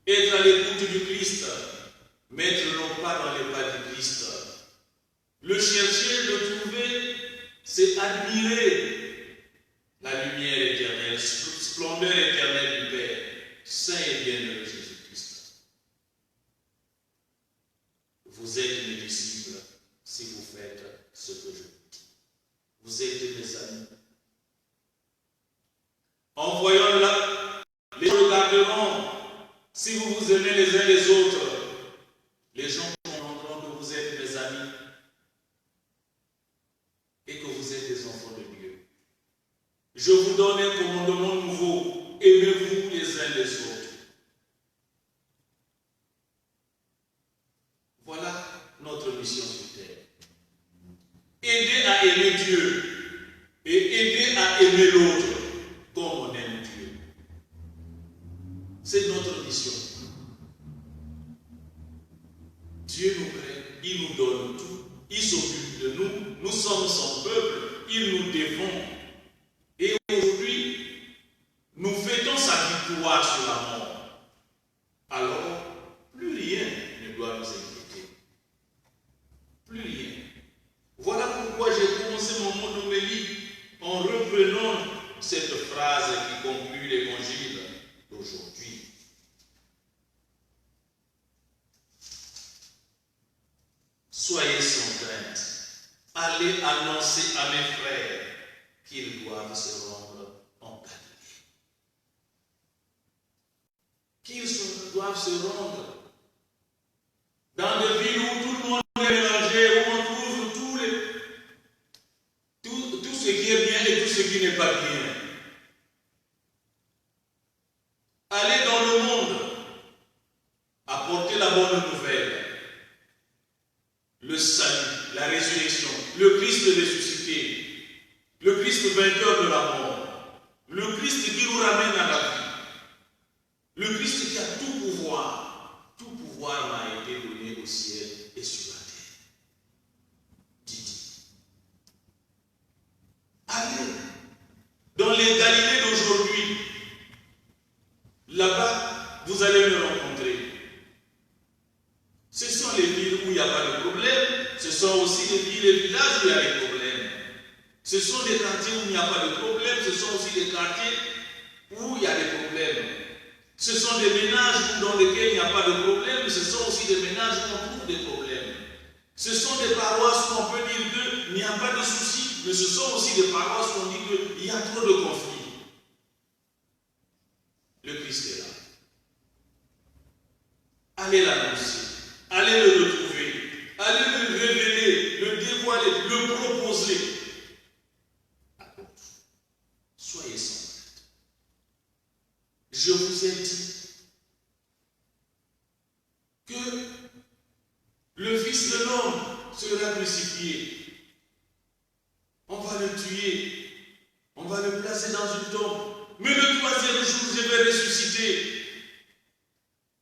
être à l'écoute du Christ, mettre nos pas dans les pas du Christ. Le chercher, le trouver, c'est admirer la lumière éternelle, splendeur éternelle du Père, saint et bienheureux Jésus-Christ. Vous êtes mes disciples si vous faites ce que je vous dis. Vous êtes mes amis. En voyant là, les gens regarderont si vous vous aimez les uns les autres. Les gens comprendront que vous êtes mes amis et que vous êtes des enfants de Dieu. Je vous donne un commandement nouveau. Aimez-vous les uns les autres. Voilà notre mission sur terre. Aider à aimer Dieu et aider à aimer l'autre comme on aime Dieu. C'est notre mission. Dieu nous crée, il nous donne tout, il s'occupe de nous, nous sommes son peuple, il nous défend. Et aujourd'hui, nous fêtons sa victoire sur la mort. Alors, plus rien ne doit nous inquiéter. Plus rien. Voilà pourquoi j'ai commencé mon mot d'homélie en reprenant cette phrase qui conclut l'évangile d'aujourd'hui. Soyez sans crainte. Allez annoncer à mes frères qu'ils doivent se rendre en Galilée. Qu'ils doivent se rendre dans des villes où tout le monde est mélangé, où on trouve tout ce qui est bien et tout ce qui n'est pas bien. Allez dans le monde, apporter la bonne nouvelle. le salut, la résurrection, le Christ ressuscité, le Christ vainqueur de la mort, le Christ qui nous ramène à la vie, le Christ qui a tout pouvoir m'a été donné au ciel et sur la terre. Dites. Allez dans les Galilées d'aujourd'hui, là-bas, vous allez me rencontrer. Ce sont les villes où il n'y a pas de problème, ce sont aussi les villes et villages où il y a des problèmes. Ce sont des quartiers où il n'y a pas de problème, ce sont aussi des quartiers où il y a des problèmes. Ce sont des ménages dans lesquels il n'y a pas de problème, ce sont aussi des ménages où on trouve des problèmes. Ce sont des paroisses où on peut dire qu'il n'y a pas de soucis, mais ce sont aussi des paroisses où on dit qu'il y a trop de conflits. Le Christ est là. Allez l'annoncer, allez le retrouver, allez le révéler, le dévoiler, le proposer. Soyez sans crainte. Je vous ai dit que le Fils de l'homme sera crucifié. On va le tuer, on va le placer dans une tombe. Mais le troisième jour, je vais ressusciter.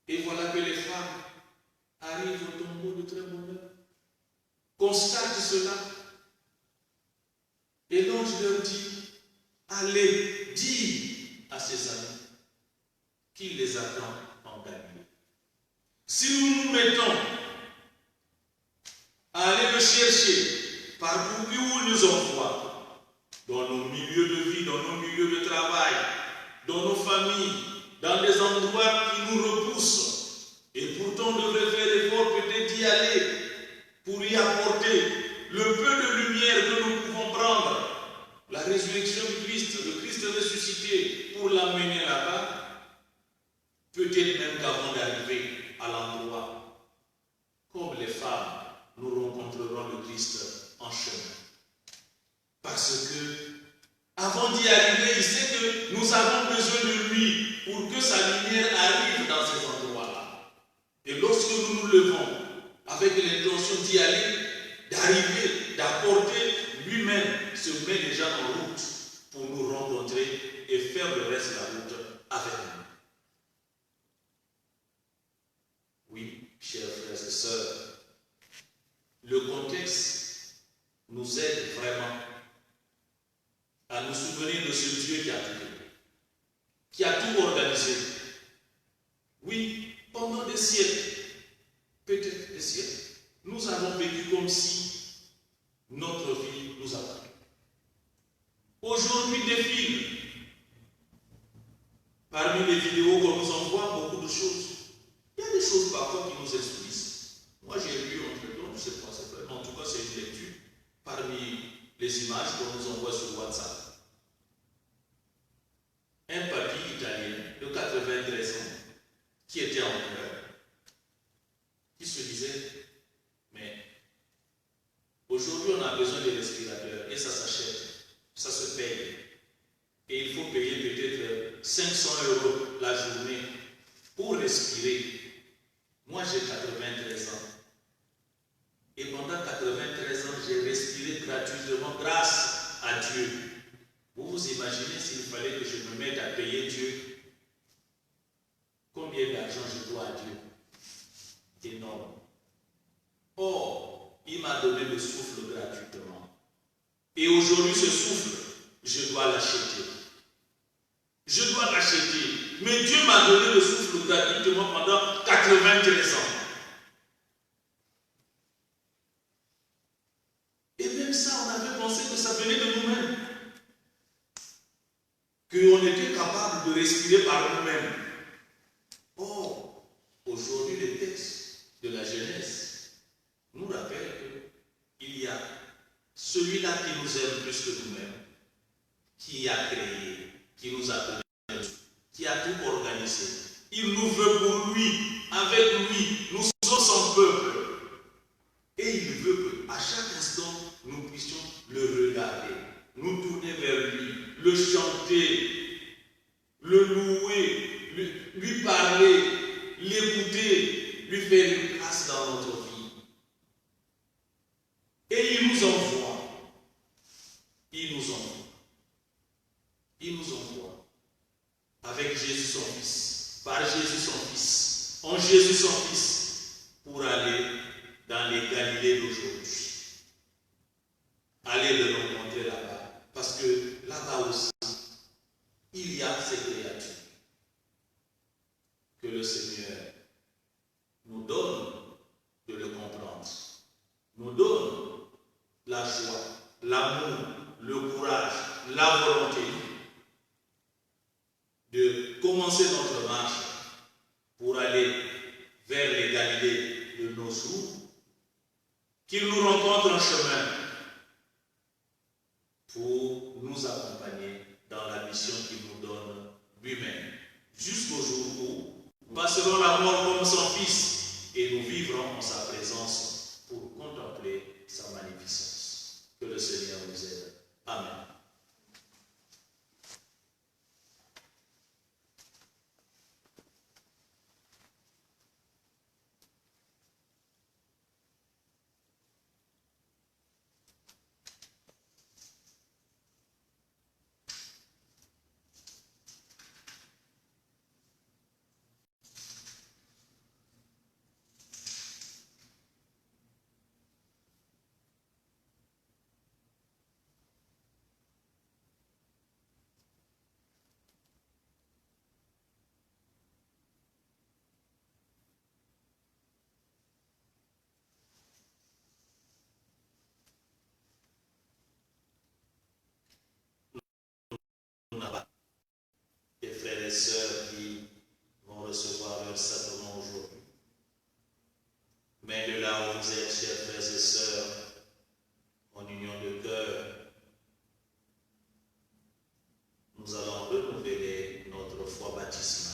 Et voilà que les femmes arrivent au tombeau de très bonne heure, constatent cela. Et l'ange leur dit, allez dire à ses amis qu'il les attend en Galilée. Si nous nous mettons à aller le chercher partout où il nous envoie, dans nos milieux de vie, dans nos milieux de travail, dans nos familles, dans des endroits qui nous repoussent, et pourtant on devrait faire l'effort peut-être d'y aller pour y apporter le peu de lumière que nous pouvons prendre, la résurrection du Christ, le Christ ressuscité, pour l'amener là-bas, peut-être même qu'avant d'arriver à l'endroit, comme les femmes, nous rencontrerons le Christ en chemin. Parce que, avant d'y arriver, il sait que nous avons besoin de lui pour que sa lumière arrive dans ces endroits-là. Et lorsque nous nous levons avec l'intention d'y aller, d'arriver, d'apporter, lui-même se met déjà en route pour nous rencontrer et faire le reste de la route avec nous. Oui, chers frères et sœurs, le contexte nous aide vraiment à nous souvenir de ce Dieu qui a tout fait, qui a tout organisé. Oui, pendant des siècles, peut-être des siècles, nous avons vécu comme si notre vie nous appartenait. Aujourd'hui, des films, parmi les vidéos qu'on nous envoie, beaucoup de choses. Il y a des choses parfois qui nous instruisent. Moi, j'ai lu entre-temps, je ne sais pas, c'est vrai, en tout cas, c'est une lecture parmi les images qu'on nous envoie sur WhatsApp. Un papy italien de 93 ans qui était en pleurs, qui se disait, mais aujourd'hui on a besoin de respirateurs et ça s'achète, ça se paye. Et il faut payer peut-être 500 € la journée pour respirer. Moi j'ai 93 ans. Et pendant 93 ans, j'ai respiré gratuitement grâce à Dieu. Vous vous imaginez s'il fallait que je me mette à payer Dieu? Combien d'argent je dois à Dieu? Énorme. Or, il m'a donné le souffle gratuitement. Et aujourd'hui, ce souffle, je dois l'acheter. Je dois l'acheter. Mais Dieu m'a donné le souffle gratuitement pendant 93 ans. Et même ça, on avait pensé que ça venait de nous-mêmes. Qu'on était capable de respirer par nous-mêmes. Or, aujourd'hui, les textes de la Genèse nous rappellent qu'il y a celui-là qui nous aime plus que nous-mêmes, qui a créé, qui nous a donné, qui a tout organisé. Il nous veut pour lui, avec lui, nous sommes son peuple. Et il veut qu'à chaque instant, nous puissions le regarder, nous tourner vers lui, le chanter, le louer, lui parler, l'écouter, lui faire une place dans notre vie. nous donne la joie, l'amour, le courage, la volonté de commencer notre marche pour aller vers l'égalité de nos jours, qu'il nous rencontre en chemin pour nous accompagner dans la mission qu'il nous donne lui-même, jusqu'au jour où nous passerons la mort comme son Fils et nous vivrons en sa présence pour contempler sa magnificence. Que le Seigneur nous aide. Amen. Les frères et sœurs qui vont recevoir leur sacrement aujourd'hui. Mais de là où vous êtes, chers frères et sœurs, en union de cœur, nous allons renouveler notre foi baptismale.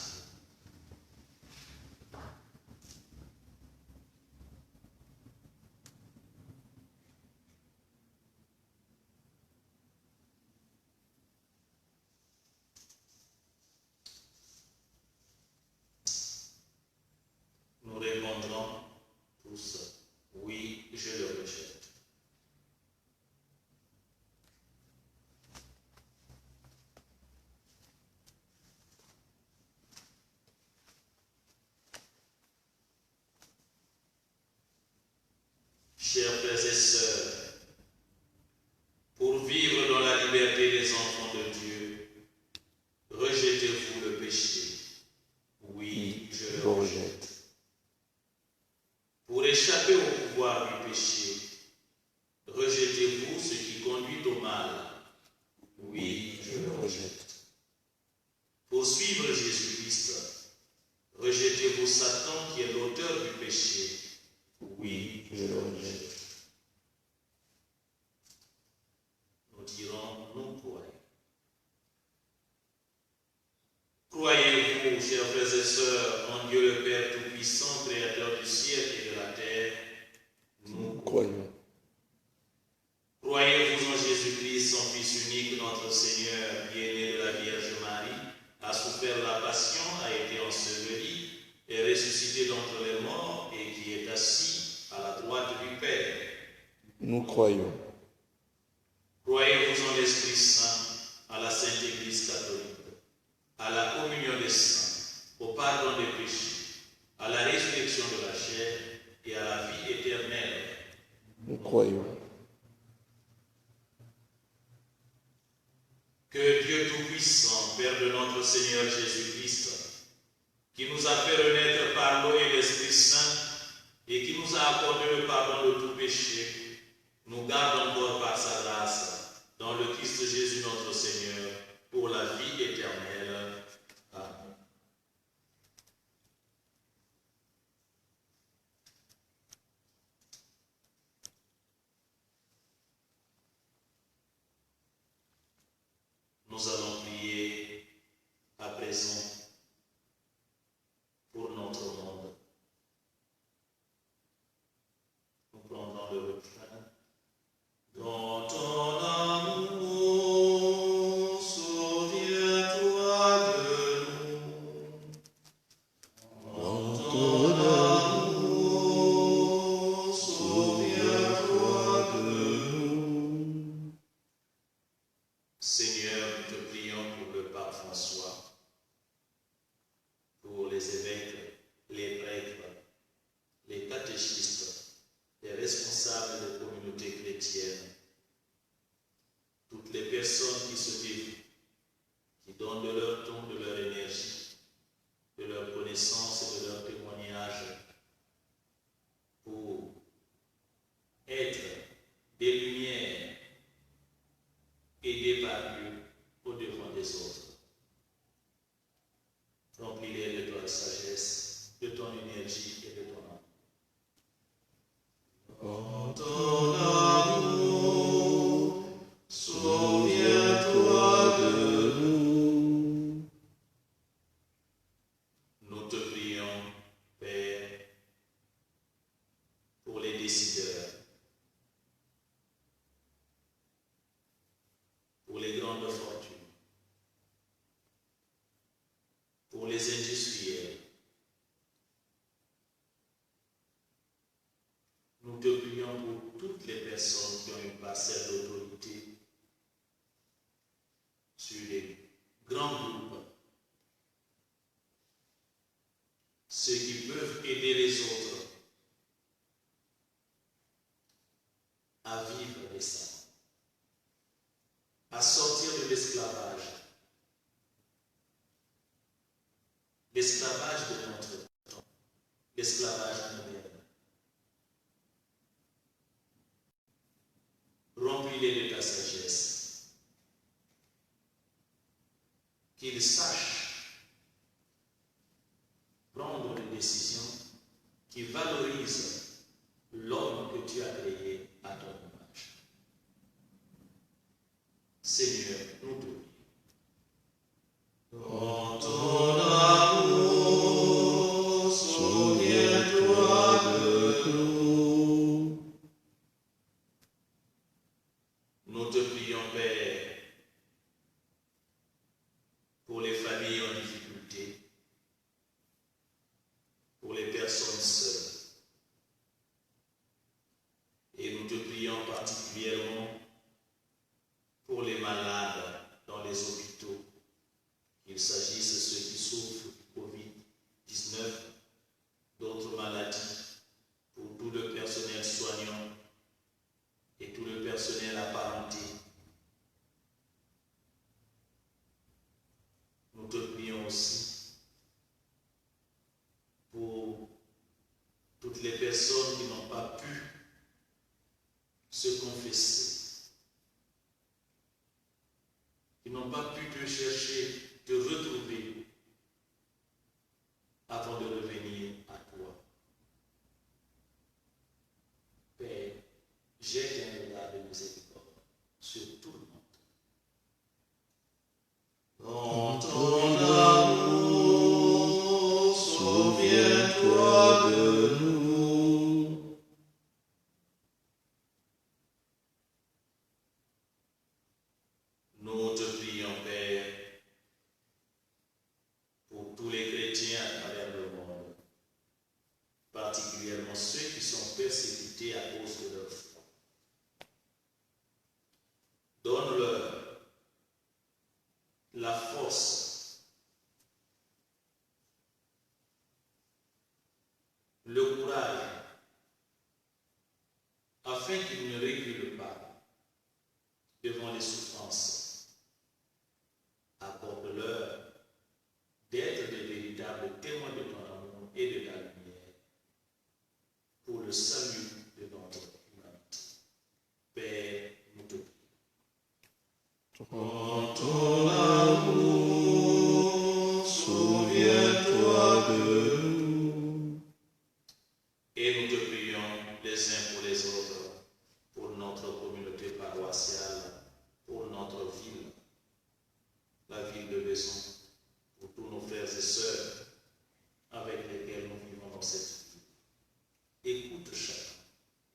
Nous répondrons tous, oui, je le rejette. Chers frères et sœurs, pour vivre dans la liberté des enfants de Dieu, rejetez-vous le péché. Oui, je le rejette. Pour échapper au pouvoir du péché, rejetez-vous ce qui conduit au mal. Oui, je le rejette. Pour suivre Jésus-Christ, rejetez-vous Satan qui est l'auteur du péché. Oui, je le rejette. Nous dirons, nous croyons. Croyez-vous, chers frères et sœurs, en Dieu le Père Tout-Puissant, Créateur du ciel et de la terre? Nous croyons. Croyez-vous en Jésus-Christ, son Fils unique, notre Seigneur, qui est né de la Vierge Marie, a souffert la passion, a été enseveli, est ressuscité d'entre les morts et qui est assis à la droite du Père? Nous croyons. Croyez-vous en l'Esprit Saint, à la Sainte Église catholique, à la communion des saints, au pardon des péchés, à la résurrection de la chair et à la vie éternelle? Nous croyons. Que Dieu Tout-Puissant, Père de notre Seigneur Jésus-Christ, qui nous a fait renaître par l'eau et l'Esprit Saint, et qui nous a accordé le pardon de tout péché, nous garde encore par sa grâce, dans le Christ Jésus notre Seigneur, pour la vie éternelle. Amen. Nous allons prier à présent pour notre monde. Nous prendrons le refrain. Dans ton amour, souviens-toi de nous. Dans ton amour, souviens-toi de nous. Seigneur, nous te prions pour le pape François, pour les évêques, les prêtres, les catéchistes, les responsables des communautés chrétiennes, toutes les personnes qui se dévouent, qui donnent de leur temps, de leur énergie, de leur connaissance et de leur témoignage pour ton amour, souviens-toi de nous. Nous te prions, Père, pour les décideurs, pour les grandes fortunes, pour les industriels. Nous te prions pour toutes les personnes qui ont une parcelle d'autorité sur les grands groupes, ceux qui peuvent aider les autres à vivre décemment, à sortir de l'esclavage de notre temps, l'esclavage moderne. Remplis-les de ta sagesse, qu'ils sachent prendre des décisions qui valorisent l'homme que tu as créé à ton image. Seigneur, nous te prions. Dans ton amour, souviens-toi de nous. Nous te prions, Père, pour les familles en difficulté, pour les personnes seules. Et nous te prions particulièrement pour les malades dans les hôpitaux, qu'il s'agisse de ceux qui souffrent du Covid-19, d'autres maladies, pour tout le personnel soignant et tout le personnel apparenté. Nous te prions aussi pour toutes les personnes qui n'ont pas pu se confesser, qui n'ont pas pu te chercher, te retrouver avant de revenir à toi. Père, jette un regard de miséricorde sur tout le monde. Dans ton amour, souviens-toi de nous. Nous te prions, Père, pour tous les chrétiens à travers le monde, particulièrement ceux qui sont persécutés à cause de leur foi. Donne-leur la force, le courage, afin qu'ils ne reculent pas devant les souffrances. Accorde-leur d'être de véritables témoins de ton amour et de ta lumière pour le salut de notre humanité. Père, nous te prions. Dans ton amour, souviens-toi de nous. Et nous te prions les uns pour les autres, pour notre communauté paroissiale, pour notre ville, la ville de Besson, pour tous nos frères et sœurs avec lesquels nous vivons dans cette ville. Écoute chacun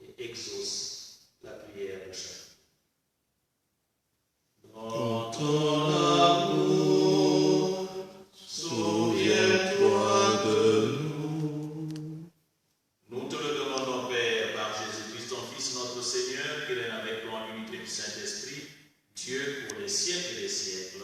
et exauce la prière de chacun. Dans ton amour, souviens-toi de nous. Nous te le demandons, Père, par Jésus-Christ, ton Fils, notre Seigneur, qui règne avec toi en unité du Saint-Esprit, Dieu pour les siècles des siècles.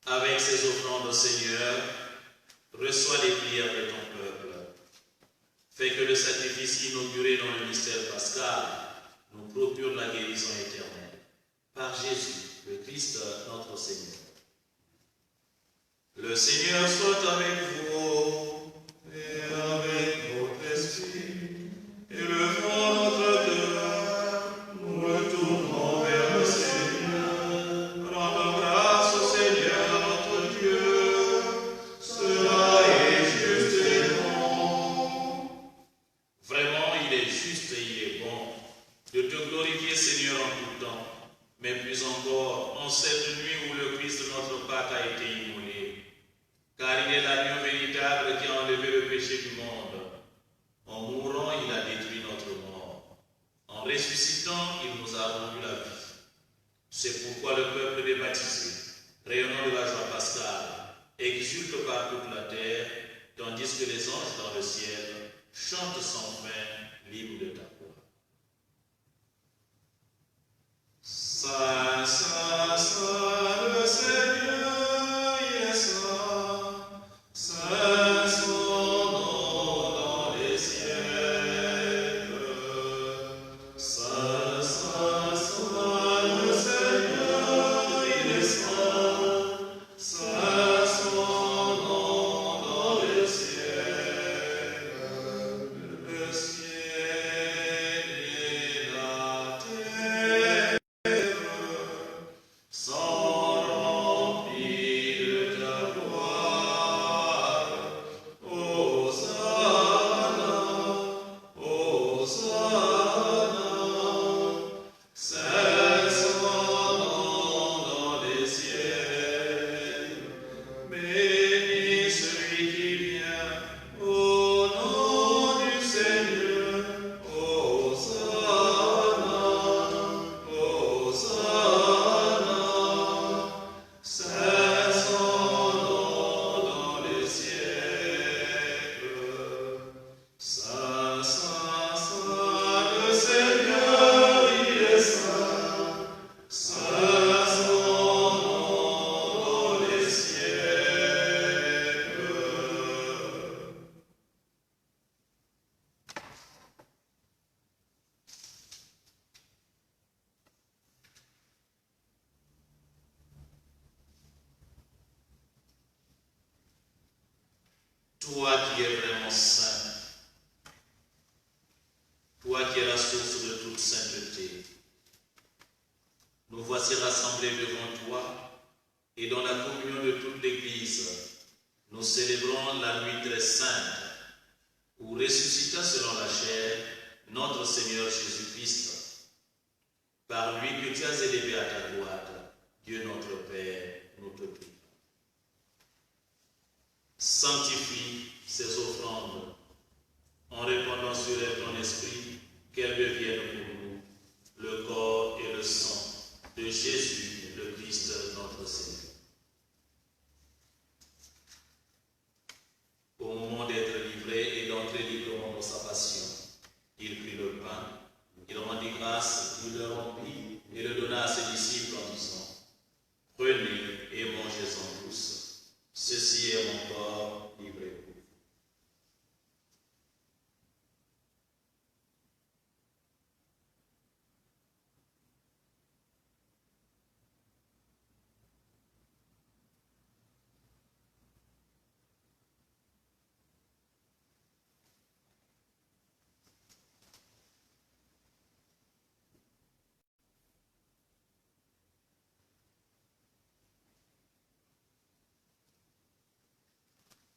avec ces offrandes, Seigneur, reçois les prières de ton peuple. Fais que le sacrifice inauguré dans le mystère pascal nous procure la guérison éternelle. Par Jésus, le Christ, notre Seigneur. Le Seigneur soit avec vous et avec votre esprit. Élevons notre cœur, nous retournons vers le Seigneur. Rendons grâce au Seigneur notre Dieu. Cela est juste et bon. Vraiment, il est juste et il est bon de te glorifier, Seigneur, en tout temps, mais plus encore en cette nuit où le Christ de notre Pâque a été immolé. Car il est l'agneau véritable qui a enlevé le péché du monde. En mourant, il a détruit notre mort. En ressuscitant, il nous a rendu la vie. C'est pourquoi le peuple des baptisés, rayonnant de la joie pascale, exulte par toute la terre, tandis que les anges dans le ciel chantent sans fin l'hymne de ta gloire. Saint, Saint, Saint, le Seigneur, il est saint. Saint son nom dans les siècles. Saint, Saint, Saint, le Seigneur, il est saint. Saint son nom dans les siècles. Le ciel et la terre sont remplis de ta gloire. Hosanna, Hosanna. Saint son nom dans les ciels. Béni celui qui vient au nom du Seigneur. Hosanna, Hosanna. Saint son nom dans les siècles. Saint, Saint, Saint, le Seigneur, il est saint. Saint son nom dans les siècles. Toi qui es vraiment saint, toi qui es la source de toute sainteté, nous voici rassemblés devant toi et dans la communion de toute l'Église, nous célébrons la nuit très sainte où ressuscita selon la chair notre Seigneur Jésus-Christ. Par lui que tu as élevé à ta droite, Dieu notre Père, nous te prions. Sanctifie ces offrandes en répandant sur elles ton esprit, qu'elles deviennent pour nous le corps et le sang de Jésus, le Christ, notre Seigneur. Au moment d'être livré et d'entrer librement dans sa passion, il prit le pain, il rendit grâce, il le rompit et le donna à ses disciples en disant : Prenez et mangez-en tous. Ceci est mon corps livré pour vous.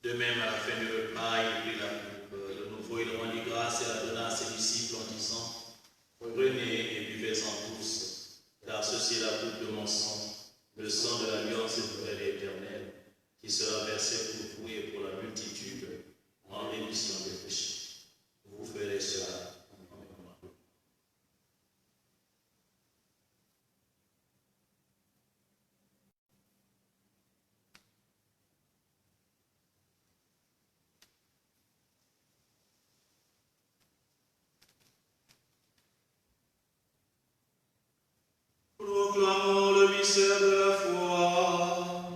De même, à la fin du repas, il prit la coupe. De nouveau, il rendit grâce et la donna à ses disciples en disant : Prenez et buvez-en tous, car ceci est la coupe de mon sang, le sang de l'alliance nouvelle et éternelle, qui sera versé pour vous et pour la multitude en rémission des péchés. Vous ferez cela en mémoire de moi. Proclamons le mystère de la foi.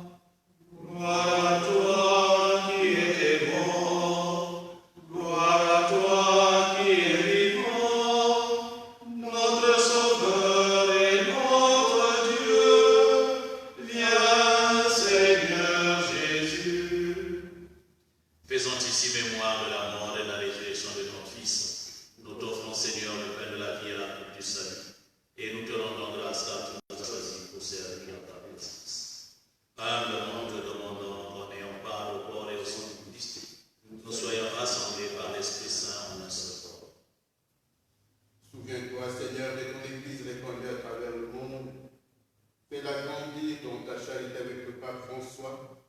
accomplir dans ta charité avec le pape François,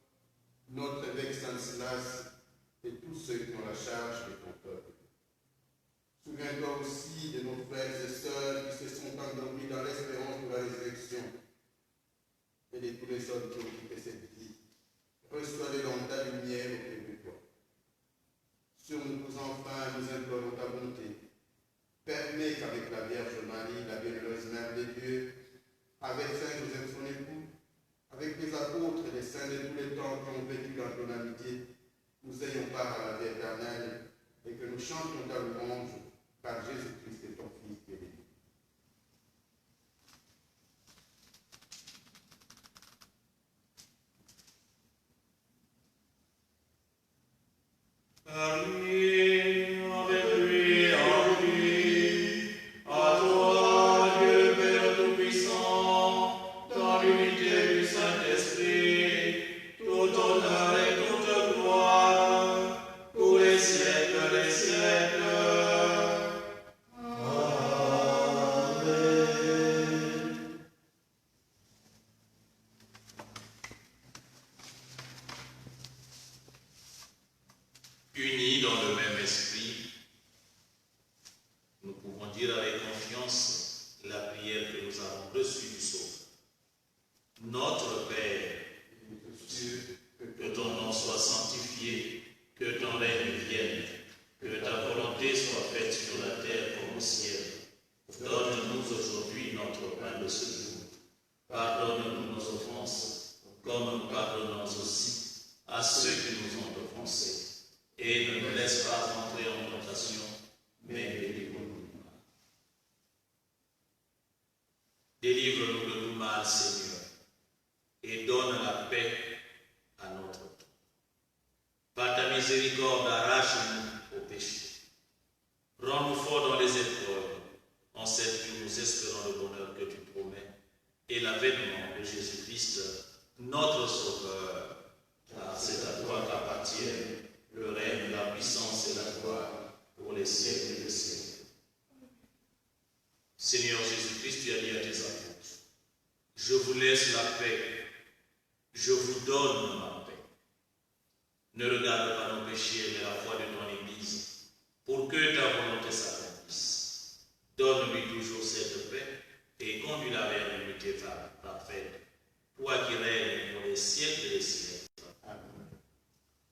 notre évêque Stanislas et tous ceux qui ont la charge de ton peuple. Souviens-toi aussi de nos frères et sœurs qui se sont endormis dans l'espérance de la résurrection et de tous les hommes qui ont quitté cette vie. Reçois-les dans ta lumière auprès de toi. Sur nous tous enfin, nous implorons ta bonté. Permets qu'avec la Vierge Marie, la bienheureuse Mère de Dieu, avec Saint Joseph son époux, avec les apôtres et les saints de tous les temps qui ont vécu dans ton amitié, nous ayons part à la vie éternelle et que nous chantions ta louange par Jésus-Christ et ton Fils béni. Par lui, avec lui, en lui, à toi, Dieu Père Tout-Puissant, dans l'unité du Saint-Esprit, tout honneur et toute gloire, pour les siècles des siècles. Unis dans le même esprit, nous pouvons dire avec confiance la prière que nous avons reçue du Sauveur. Notre Père, que ton nom soit sanctifié, que ton règne vienne, que ta volonté soit faite sur la terre comme au ciel. Donne-nous aujourd'hui notre pain de ce jour. Pardonne-nous nos offenses, comme nous pardonnons aussi à ceux qui nous ont offensés. Et ne nous laisse pas entrer en tentation, mais délivre-nous du mal. Délivre-nous de tout mal, Seigneur, et donne la paix à notre temps. Par ta miséricorde, arrache-nous au péché. Rends-nous forts dans les épreuves. En cette vie, nous espérons le bonheur que tu promets et l'avènement de Jésus-Christ, notre Sauveur. Car c'est à toi qu'appartiennent le règne, la puissance et la gloire pour les siècles des siècles. Seigneur Jésus-Christ, tu as dit à tes apôtres, je vous laisse la paix, je vous donne ma paix. Ne regarde pas nos péchés, mais la foi de ton Église, pour que ta volonté s'accomplisse. Donne-lui toujours cette paix et conduis-la vers l'unité parfaite, toi qui règnes pour les siècles des siècles.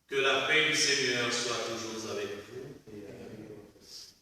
Que la paix du Seigneur soit toujours avec vous et avec votre esprit.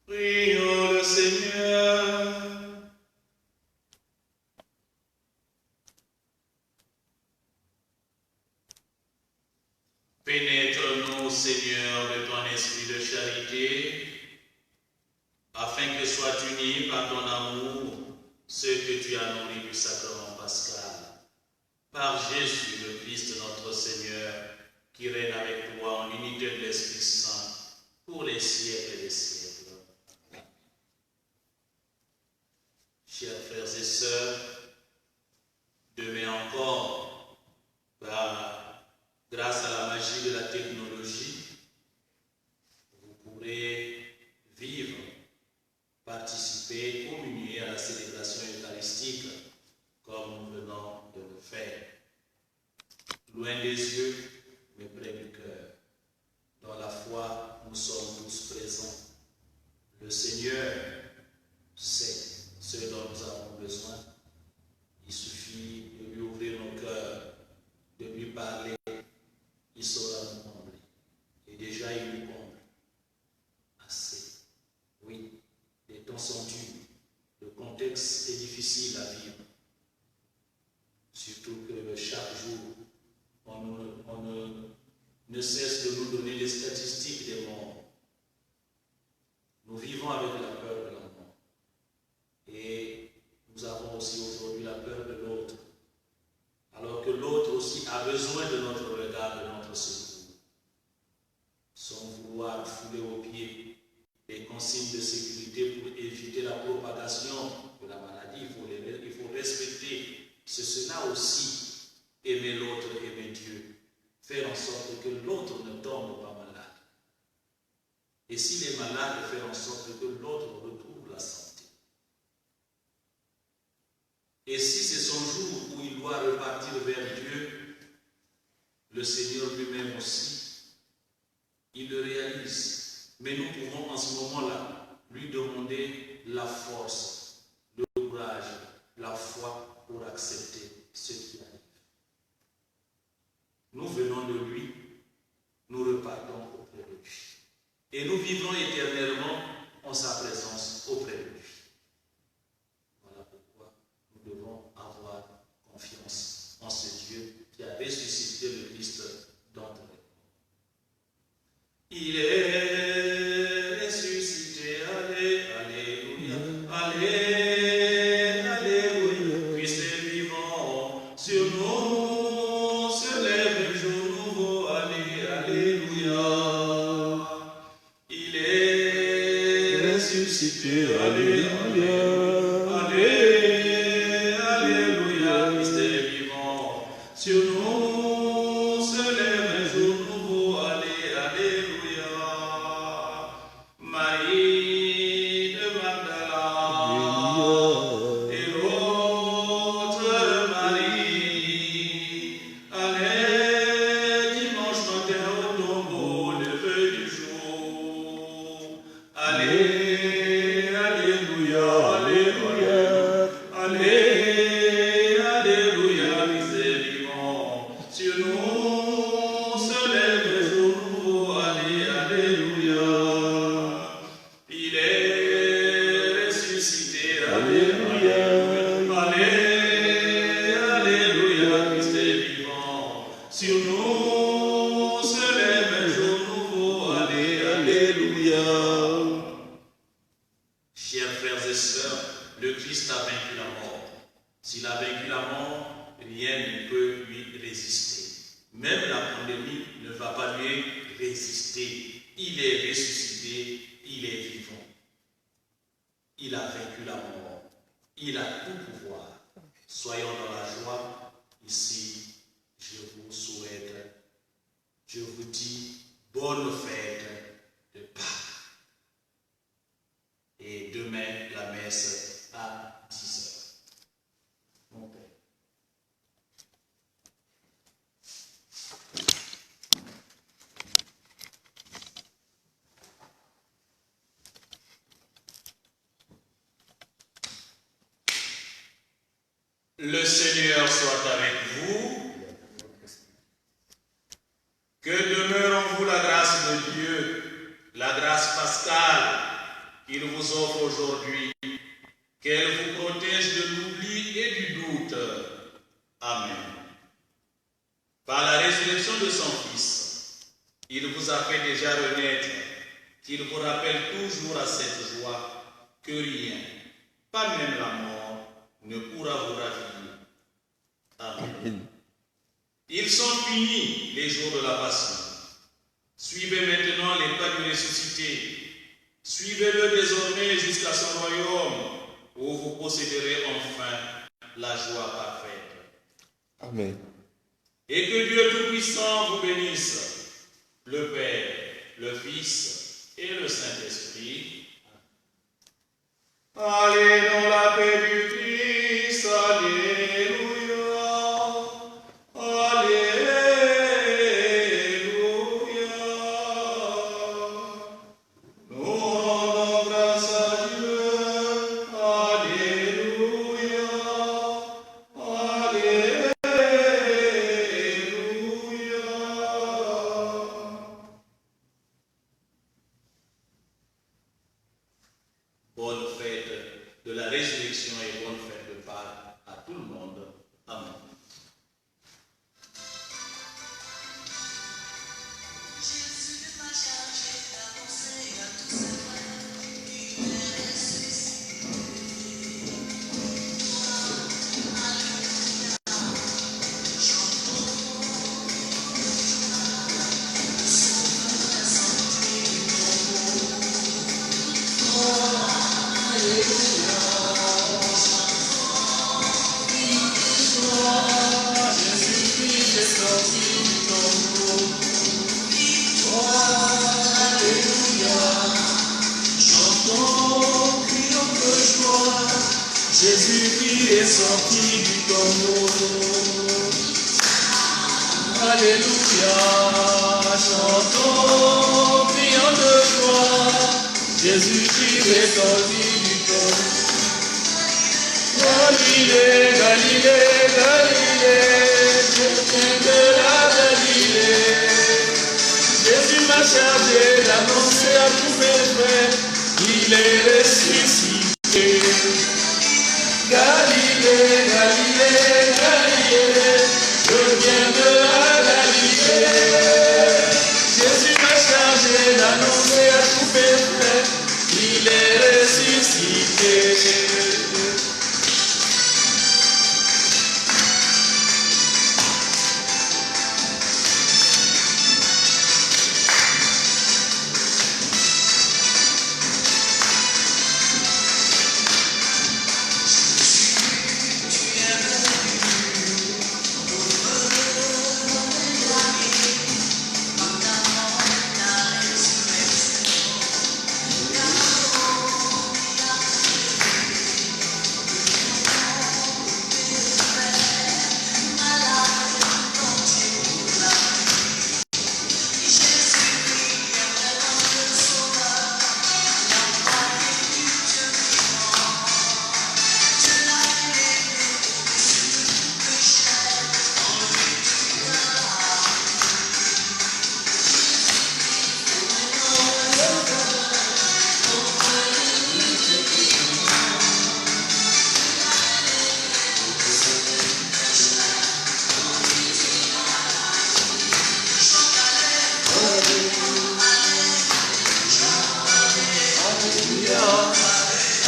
Prions le Seigneur. Pénètre-nous, Seigneur, de ton esprit de charité, afin que soient unis par ton amour ceux que tu as nourris du sacrement pascal. Par Jésus, le Christ notre Seigneur, qui règne avec toi en unité de l'Esprit Saint, pour les siècles des siècles. Chers frères et sœurs, demain encore, grâce à la magie de la technologie, vous pourrez vivre, participer, communier à la célébration eucharistique comme nous venons de le faire. Loin des yeux, mais près du cœur. Dans la foi, nous sommes tous présents. Le Seigneur sait ce dont nous avons besoin. Il suffit de lui ouvrir nos cœurs, de lui parler. Il saura nous combler. Et déjà, il nous comble. Assez. Oui, les temps sont durs. Le contexte est difficile à vivre. Surtout que chaque jour, on ne cesse de nous donner les statistiques des morts. Nous vivons avec la peur de la mort. Et nous avons aussi aujourd'hui la peur de l'autre. Alors que l'autre aussi a besoin de notre regard, de notre secours. Sans vouloir fouler aux pieds les consignes de sécurité pour éviter la propagation de la maladie, il faut respecter. C'est cela aussi, aimer l'autre, aimer Dieu. Faire en sorte que l'autre ne tombe pas malade. Et s'il est malade, faire en sorte que l'autre retrouve la santé. Et si c'est son jour où il doit repartir vers Dieu, le Seigneur lui-même aussi, il le réalise. Mais nous pouvons en ce moment-là lui demander la force, le courage, la foi pour accepter ce qui arrive. Nous venons de lui, nous repartons auprès de lui. Et nous vivrons éternellement en sa présence auprès de lui. Voilà pourquoi nous devons avoir confiance en ce Dieu qui a ressuscité le Christ d'entre les morts. Il est ressuscité, alléluia, alléluia, Christ est vivant, sur nous se lève le jour nouveau, alléluia. Il est ressuscité, alléluia, alléluia, Christ est vivant, sur nous se lève le jour nouveau, alléluia. Marie de Magdala et l'autre Marie allaient dimanche matin au tombeau, lever du jour. Alléluia, alléluia, alléluia, Christ est vivant. Sur nous se lève le jour nouveau, alléluia. Il est ressuscité, alléluia, alléluia, Christ est vivant. Sur nous se lève un jour nouveau, alléluia. Chers frères et sœurs, le Christ a vaincu la mort. S'il a vaincu la mort, rien ne peut lui résister. Même la pandémie ne va pas lui résister. Il est ressuscité, il est vivant. Il a vaincu la mort. Il a tout pouvoir. Soyons dans la joie. Ici, je vous souhaite, je vous dis bonne fête de Pâques. Et demain, la messe à 10h. Mon Père. Le Seigneur soit avec vous. Que demeure en vous la grâce de Dieu, la grâce pascale, qu'il aujourd'hui, qu'elle vous protège de l'oubli et du doute. Amen. Par la résurrection de son Fils, il vous a fait déjà renaître, qu'il vous rappelle toujours à cette joie que rien, pas même la mort, ne pourra vous ravir. Amen. Ils sont finis les jours de la passion. Suivez maintenant les pas du ressuscité. Suivez-le désormais jusqu'à son royaume, où vous posséderez enfin la joie parfaite. Amen. Et que Dieu Tout-Puissant vous bénisse, le Père, le Fils et le Saint-Esprit. Allez dans la paix du Christ, alléluia, alléluia. Nous rendons grâce à Dieu, alléluia, alléluia. Bonne fête de la résurrection et bonne fête de Pâques à tout le monde. Amen. Jésus m'a chargé d'annoncer à tous ses frères qu'il est ressuscité. Alléluia, chantons, Sauveur descendu du tombeau. Jésus-Christ est sorti du tombeau. Alléluia, chantons, crions de joie. Jésus-Christ est sorti du tombeau. Alléluia, chantons, crions de joie. Jésus-Christ est sorti du tombeau. Galilée, Galilée, Galilée, je viens de la Galilée. Jésus m'a chargé d'annoncer à tous mes frères qu'il est ressuscité. Galilée, Galilée, Galilée, je viens de la Galilée. Jésus m'a chargé d'annoncer à tous mes frères qu'il est ressuscité.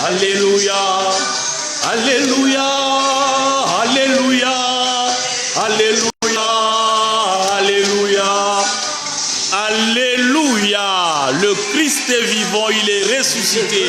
Alléluia, Alléluia, Alléluia, Alléluia, Alléluia, Alléluia. Le Christ est vivant, il est ressuscité.